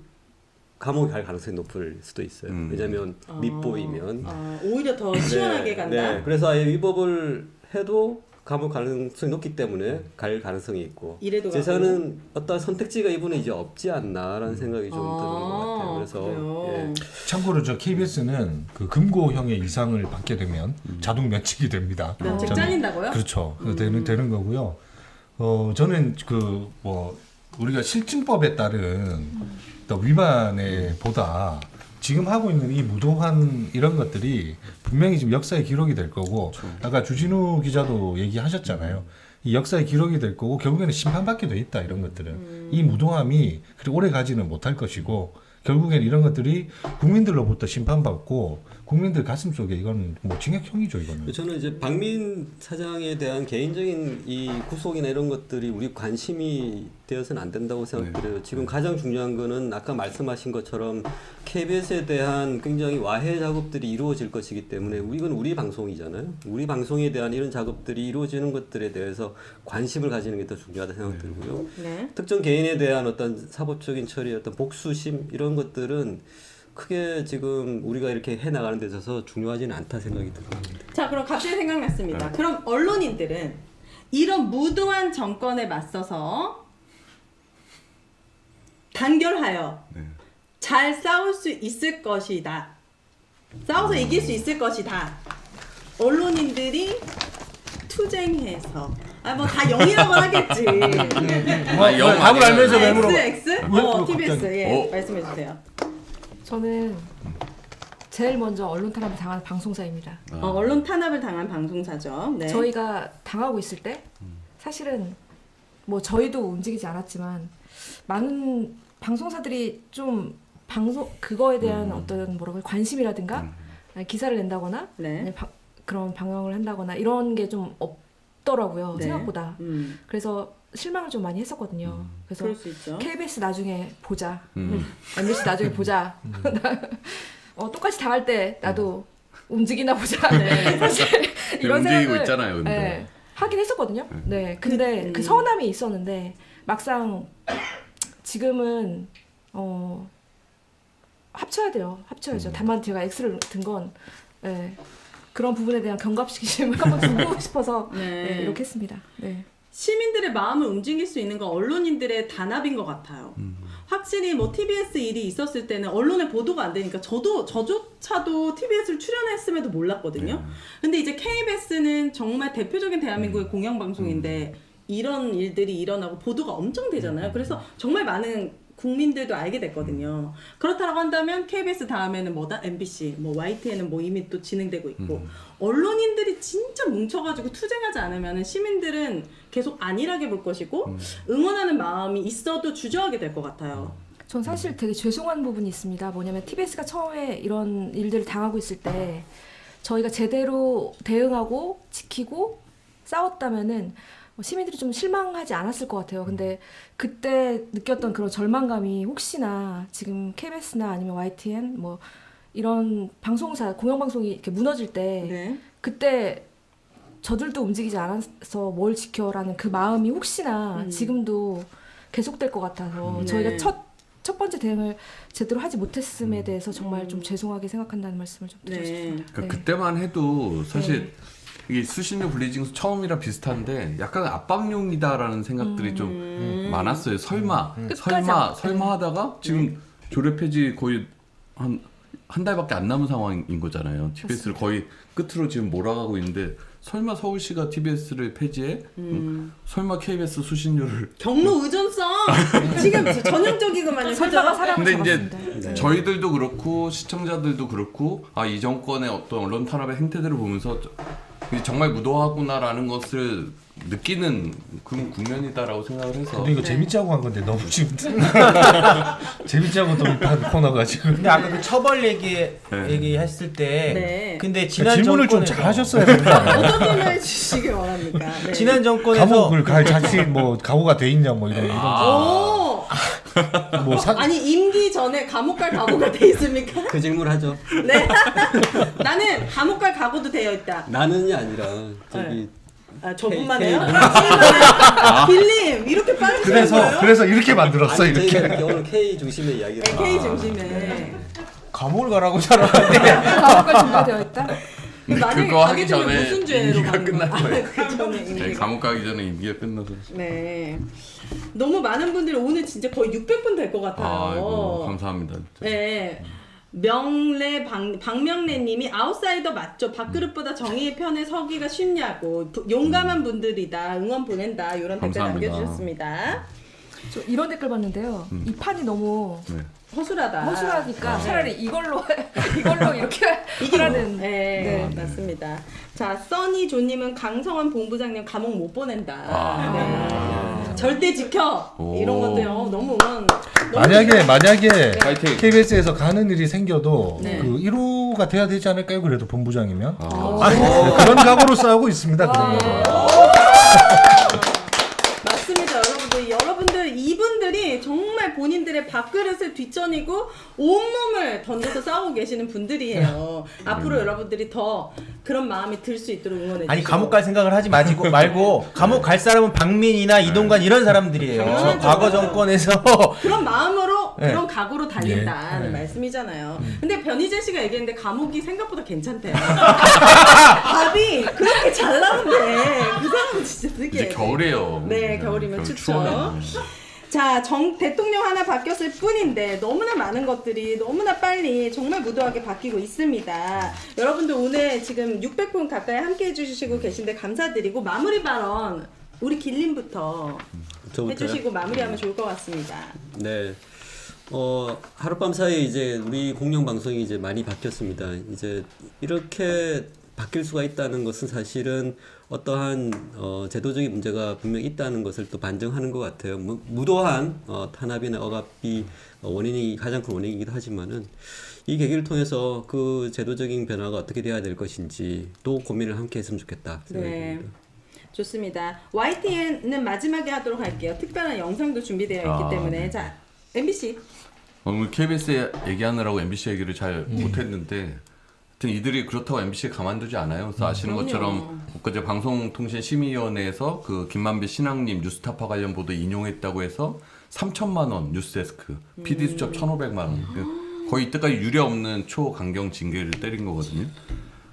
감옥에 갈 가능성이 높을 수도 있어요. 왜냐하면 밑보이면. 오히려 더 시원하게 간다. 네. 그래서 아예 위법을 해도 감옥 가능성이 높기 때문에 갈 가능성이 있고. 이래도 제 저는 어떤 선택지가 이분은 이제 없지 않나라는 생각이 좀 드는 것 같아요. 그래서 그래요? 참고로 저 KBS는 그 금고형의 이상을 받게 되면 자동 면책이 됩니다. 면책 저는- 잘린다고요? 그렇죠. 되는 거고요. 저는 그 뭐 우리가 실증법에 따른 위반에 보다 지금 하고 있는 이 무도한 이런 것들이 분명히 지금 역사의 기록이 될 거고 아까 주진우 기자도 얘기하셨잖아요. 이 역사의 기록이 될 거고 결국에는 심판받게 돼 있다 이런 것들은 이 무도함이 그렇게 오래 가지는 못할 것이고 결국엔 이런 것들이 국민들로부터 심판받고 국민들 가슴 속에 이건 뭐 징역형이죠 이거는. 저는 이제 박민 사장에 대한 개인적인 이 구속이나 이런 것들이 우리 관심이 되어서는 안 된다고 생각해요. 지금 가장 중요한 거는 아까 말씀하신 것처럼 KBS에 대한 굉장히 와해 작업들이 이루어질 것이기 때문에 이건 우리 방송이잖아요. 우리 방송에 대한 이런 작업들이 이루어지는 것들에 대해서 관심을 가지는 게 더 중요하다 생각 들고요. 네. 특정 개인에 대한 어떤 사법적인 처리, 어떤 복수심 이런 것들은 크게 지금 우리가 이렇게 해 나가는 데 있어서 중요하지는 않다 생각이 듭니다. 자, 그럼 갑자기 생각났습니다. 그럼 언론인들은 이런 무도한 정권에 맞서서 단결하여 잘 싸울 수 있을 것이다. 싸워서 이길 수 있을 것이다. 언론인들이 투쟁해서 뭐 다 0이라고 하겠지. 답을 알면서 왜 물어봐? X? TBS 갑자기? 예, 말씀해 주세요. 저는 제일 먼저 언론 탄압을 당한 방송사입니다. 언론 탄압을 당한 방송사죠. 네. 저희가 당하고 있을 때 사실은 뭐 저희도 움직이지 않았지만 많은 방송사들이 좀 그거에 대한 어떤 뭐라고 관심이라든가 기사를 낸다거나 네. 그런 방영을 한다거나 이런 게 좀 없더라고요. 네. 생각보다. 그래서 실망을 좀 많이 했었거든요. 그래서 그럴 수 있죠. KBS 나중에 보자. MBC 나중에 보자. 똑같이 당할 때 나도 움직이나 보자. 네. 사실 이런 움직이고 생각을 있잖아요, 근데. 네, 하긴 했었거든요. 네, 근데 그 서운함이 있었는데 막상 지금은 합쳐야 돼요. 합쳐야죠. 다만 제가 X를 든 건 그런 부분에 대한 경각심을 한번 주고 싶어서 네. 이렇게 했습니다. 네. 시민들의 마음을 움직일 수 있는 건 언론인들의 단합인 것 같아요. 확실히 뭐 TBS 일이 있었을 때는 언론에 보도가 안 되니까 저조차도 TBS를 출연했음에도 몰랐거든요. 근데 이제 KBS는 정말 대표적인 대한민국의 공영방송인데 이런 일들이 일어나고 보도가 엄청 되잖아요. 그래서 정말 많은 국민들도 알게 됐거든요. 그렇다고 한다면 KBS 다음에는 뭐다? MBC, 뭐 YTN은 뭐 이미 또 진행되고 있고 언론인들이 진짜 뭉쳐가지고 투쟁하지 않으면 시민들은 계속 안일하게 볼 것이고 응원하는 마음이 있어도 주저하게 될 것 같아요. 전 사실 되게 죄송한 부분이 있습니다. 뭐냐면 TBS가 처음에 이런 일들을 당하고 있을 때 저희가 제대로 대응하고 지키고 싸웠다면은 시민들이 좀 실망하지 않았을 것 같아요. 근데 그때 느꼈던 그런 절망감이 혹시나 지금 KBS나 아니면 YTN 뭐 이런 방송사, 공영방송이 이렇게 무너질 때 네. 그때 저들도 움직이지 않아서 뭘 지켜라는 그 마음이 혹시나 지금도 계속될 것 같아서 네. 저희가 첫 번째 대응을 제대로 하지 못했음에 대해서 정말 좀 죄송하게 생각한다는 말씀을 좀 드리고 싶습니다. 그러니까 그때만 해도 사실 이게 수신료 분리징수 처음이랑 비슷한데 약간 압박용이다라는 생각들이 좀 많았어요. 설마 하다가 지금 조례 폐지 거의 한 달밖에 안 남은 상황인 거잖아요. TBS를 거의 끝으로 지금 몰아가고 있는데 설마 서울시가 TBS를 폐지해? 설마 KBS 수신료를 경로 의존성 지금 전형적이고만요. 설마가 사람을 근데 이제 잡았습니다. 저희들도 그렇고 시청자들도 그렇고 이 정권의 어떤 언론 탄압의 행태들을 보면서 이게 정말 무도하구나라는 것을 느끼는 그런 국면이다라고 생각을 해서. 근데 이거 재밌자고 한 건데 너무 지금 재밌자고 또 한 코너가 지금. 근데 아까 그 처벌 얘기했을 때 네. 근데 지난 질문을 좀 정권에서 잘하셨어야 된다. 어떤 질문을 주시길 원합니까? 네. 지난 정권에서 감옥을 갈 자신 뭐 각오가 돼 있냐 뭐 이런 오! 뭐 아니 임기 전에 감옥 갈 각오가 돼 있습니까? 그 질문을 하죠. 네. 나는 감옥 갈 각오도 되어 있다. 나는이 아니라 저기 저분만 K- 해요? 빌림 이렇게 빨리 그래서 이렇게 만들었어 아니, 이렇게. 저희가 이렇게 오늘 K 중심의 이야기를 K 중심에. 감옥을 가라고 잘하는데 감옥까지 준비되어 있다. 만약에 그거 하기 가게 되면 전에 무슨 죄로 임기가 가는 끝날 거야? 거예요. 그 전에 임기가. 감옥 가기 전에 임기가 끝나서. 네. 너무 많은 분들이 오늘 진짜 거의 600분 될 것 같아요. 아이고 감사합니다. 네. 박명래님이 아웃사이더 맞죠? 밥그릇보다 정의의 편에 서기가 쉽냐고 용감한 분들이다 응원 보낸다 이런 댓글 감사합니다. 남겨주셨습니다. 저 이런 댓글 봤는데요. 이 판이 너무 네. 허술하다. 허술하니까 차라리 이걸로 이렇게 하라는. 네, 맞습니다. 자, 써니조님은 강성원 본부장님 감옥 못 보낸다. 네. 절대 지켜. 이런 것도요. 너무 응원. 만약에 파이팅. KBS에서 가는 일이 생겨도 네. 그 1호가 돼야 되지 않을까요? 그래도 본부장이면 그런 각오로 싸우고 있습니다. 그런 거. 맞습니다, 여러분들. 여러분들 이분들이 정말 본인들의 밥그릇을 뒤쳐니고 온몸을 던져서 싸우고 계시는 분들이에요. 앞으로 여러분들이 더 그런 마음이 들 수 있도록 응원해 주시고. 아니 감옥 갈 생각을 하지 말고 감옥 갈 사람은 박민이나 이동관 이런 사람들이에요. 당연하죠. 과거 정권에서 그런 마음으로 네. 그런 각오로 달린다는 말씀이잖아요. 근데 변희재 씨가 얘기했는데 감옥이 생각보다 괜찮대요. 밥이 그렇게 잘 나오는데 그 사람은 진짜 특이해요. 이제 겨울이에요. 네, 겨울이면 겨울 춥죠. 추워요. 자, 대통령 하나 바뀌었을 뿐인데 너무나 많은 것들이 너무나 빨리 정말 무도하게 바뀌고 있습니다. 여러분들 오늘 지금 600분 가까이 함께 해주시고 계신데 감사드리고 마무리 발언 우리 길림부터 저부터요? 해주시고 마무리하면 좋을 것 같습니다. 네. 하룻밤 사이에 이제 우리 공영 방송이 이제 많이 바뀌었습니다. 이제 이렇게 바뀔 수가 있다는 것은 사실은 어떠한 제도적인 문제가 분명히 있다는 것을 또 반증하는 것 같아요. 무도한 탄압이나 억압이 가장 큰 원인이기도 하지만은 이 계기를 통해서 그 제도적인 변화가 어떻게 돼야 될 것인지 또 고민을 함께 했으면 좋겠다 생각이 듭니다. 좋습니다. YTN은 마지막에 하도록 할게요. 특별한 영상도 준비되어 있기 때문에 네. 자 MBC 오늘 KBS 얘기하느라고 MBC 얘기를 잘 못했는데 하여튼 이들이 그렇다고 MBC에 가만두지 않아요. 그래서 아시는 그럼요. 것처럼 엊그제 방송통신심의위원회에서 그 김만배 신앙님 뉴스타파 관련 보도 인용했다고 해서 3천만 원 뉴스데스크, PD 수첩 1,500만 원. 거의 이때까지 유례 없는 초강경 징계를 때린 거거든요.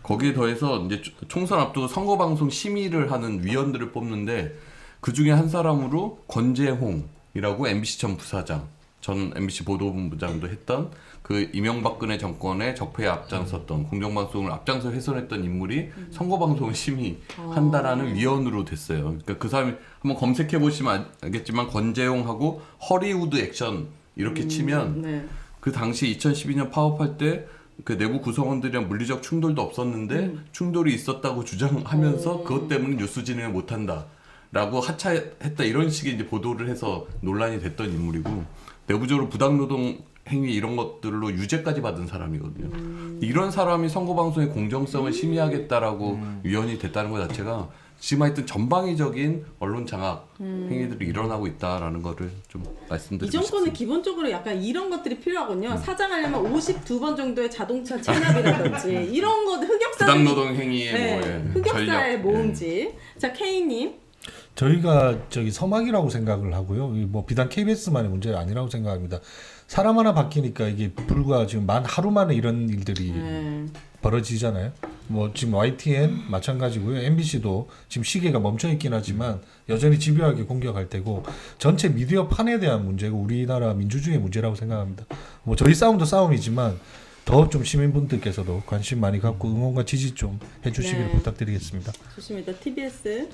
거기에 더해서 이제 총선 앞두고 선거방송 심의를 하는 위원들을 뽑는데 그 중에 한 사람으로 권재홍이라고 MBC 전 부사장, 전 MBC 보도본부장도 했던 그 이명박근혜 정권의 적폐에 앞장섰던 공정방송을 앞장서 훼손했던 인물이 선거방송을 심의한다라는 위원으로 됐어요. 그러니까 그 사람이 한번 검색해 보시면 알겠지만 권재홍하고 허리우드 액션 이렇게 치면 네. 그 당시 2012년 파업할 때 그 내부 구성원들이랑 물리적 충돌도 없었는데 충돌이 있었다고 주장하면서 그것 때문에 뉴스 진행을 못한다라고 하차했다 이런 식의 이제 보도를 해서 논란이 됐던 인물이고 내부적으로 부당노동 행위 이런 것들로 유죄까지 받은 사람이거든요. 이런 사람이 선거방송의 공정성을 심의하겠다라고 위원이 됐다는 것 자체가 지금 하여튼 전방위적인 언론 장악 행위들이 일어나고 있다라는 거를 좀 말씀드리고 이 정권은 싶습니다. 기본적으로 약간 이런 것들이 필요하군요. 사장하려면 52번 정도의 자동차 체납이라든지 이런 거 흑역사 부당노동 행위의 흑역사의 전력. 모음집. 자 K님. 저희가 서막이라고 생각을 하고요. 뭐 비단 KBS만의 문제가 아니라고 생각합니다. 사람 하나 바뀌니까 이게 불과 지금 하루 만에 이런 일들이 벌어지잖아요. 뭐 지금 YTN 마찬가지고요. MBC도 지금 시계가 멈춰 있긴 하지만 여전히 집요하게 공격할 테고 전체 미디어 판에 대한 문제가 우리나라 민주주의의 문제라고 생각합니다. 뭐 저희 싸움도 싸움이지만 더 좀 시민분들께서도 관심 많이 갖고 응원과 지지 좀 해주시기를 부탁드리겠습니다. 좋습니다. TBS.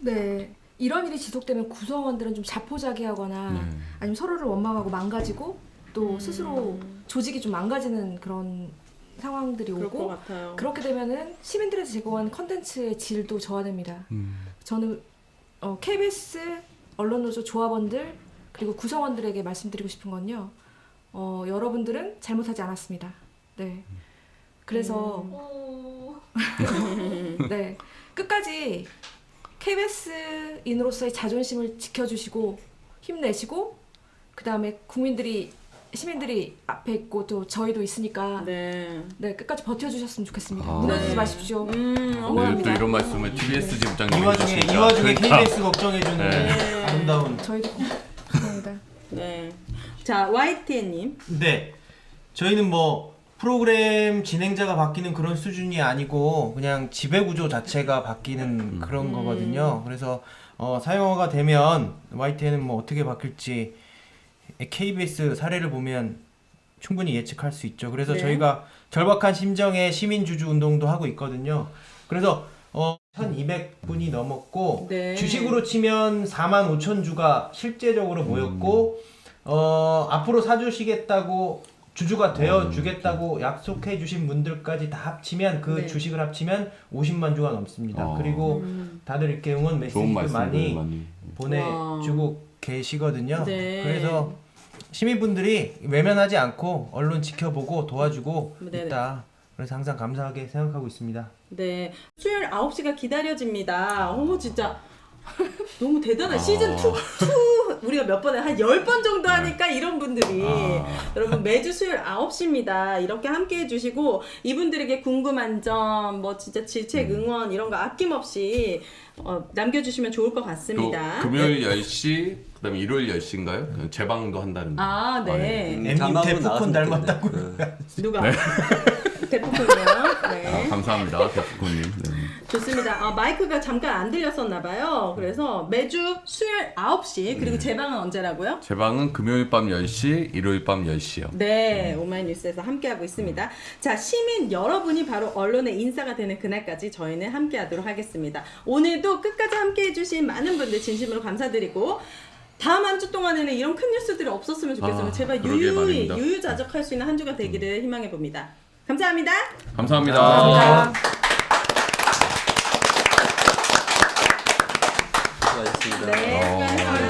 네. 이런 일이 지속되면 구성원들은 좀 자포자기하거나 아니면 서로를 원망하고 망가지고 또 스스로 조직이 좀 망가지는 그런 상황들이 그럴 것 오고 같아요. 그렇게 되면은 시민들에서 제공한 컨텐츠의 질도 저하됩니다. 저는 KBS 언론노조 조합원들 그리고 구성원들에게 말씀드리고 싶은 건요. 여러분들은 잘못하지 않았습니다. 네. 그래서 네. 끝까지 KBS인으로서의 자존심을 지켜주시고 힘내시고 그 다음에 시민들이 앞에 있고 또 저희도 있으니까 네 끝까지 버텨주셨으면 좋겠습니다. 무너지지 마십시오. 오늘 또 응원합니다. 이런 말씀을 TBS 지부장님이 이 와중에 KBS 걱정해주는 아름다운. 저희도 감사합니다. 네. 자 YTN님. 네. 저희는 뭐 프로그램 진행자가 바뀌는 그런 수준이 아니고 그냥 지배구조 자체가 바뀌는 그런 거거든요. 그래서 사용화가 되면 YTN은 뭐 어떻게 바뀔지 KBS 사례를 보면 충분히 예측할 수 있죠. 그래서 네. 저희가 절박한 심정의 시민주주 운동도 하고 있거든요. 그래서 1,200분이 넘었고 네. 주식으로 치면 45,000주가 실제적으로 모였고 앞으로 사주시겠다고 주주가 되어주겠다고 약속해 주신 분들까지 다 합치면 그 네. 주식을 합치면 50만 주가 넘습니다. 그리고 다들 이렇게 응원 좋은 메시지도 말씀들 많이 보내주고 계시거든요. 네. 그래서 시민분들이 외면하지 않고 언론 지켜보고 도와주고 네네. 있다. 그래서 항상 감사하게 생각하고 있습니다. 네. 수요일 9시가 기다려집니다. 진짜 너무 대단한 시즌 2 우리가 몇 번에 한 10번 정도 하니까 이런 분들이 여러분 매주 수요일 9시입니다. 이렇게 함께 해주시고 이분들에게 궁금한 점 뭐 진짜 질책 응원 이런 거 아낌없이 남겨주시면 좋을 것 또 같습니다. 금요일 10시 그다음에 일요일 10시인가요? 재방도 한다는 거. 네. 엠님 자막으로 데프콘 나왔으면 닮았다고. 좋겠네. 누가? 데프콘이요. 네. 감사합니다, 대표님. 네. 좋습니다. 마이크가 잠깐 안 들렸었나봐요. 그래서 매주 수요일 9시 그리고 재방은 언제라고요? 재방은 금요일 밤 10시, 일요일 밤 10시요. 네, 오마이뉴스에서 함께하고 있습니다. 자, 시민 여러분이 바로 언론의 인사가 되는 그날까지 저희는 함께하도록 하겠습니다. 오늘도 끝까지 함께해주신 많은 분들 진심으로 감사드리고 다음 한 주 동안에는 이런 큰 뉴스들이 없었으면 좋겠어요. 아, 제발 그러게 말입니다. 유유자적할 수 있는 한 주가 되기를 희망해 봅니다. 감사합니다. 감사합니다. 수고하셨습니다. 네, 수고하셨습니다.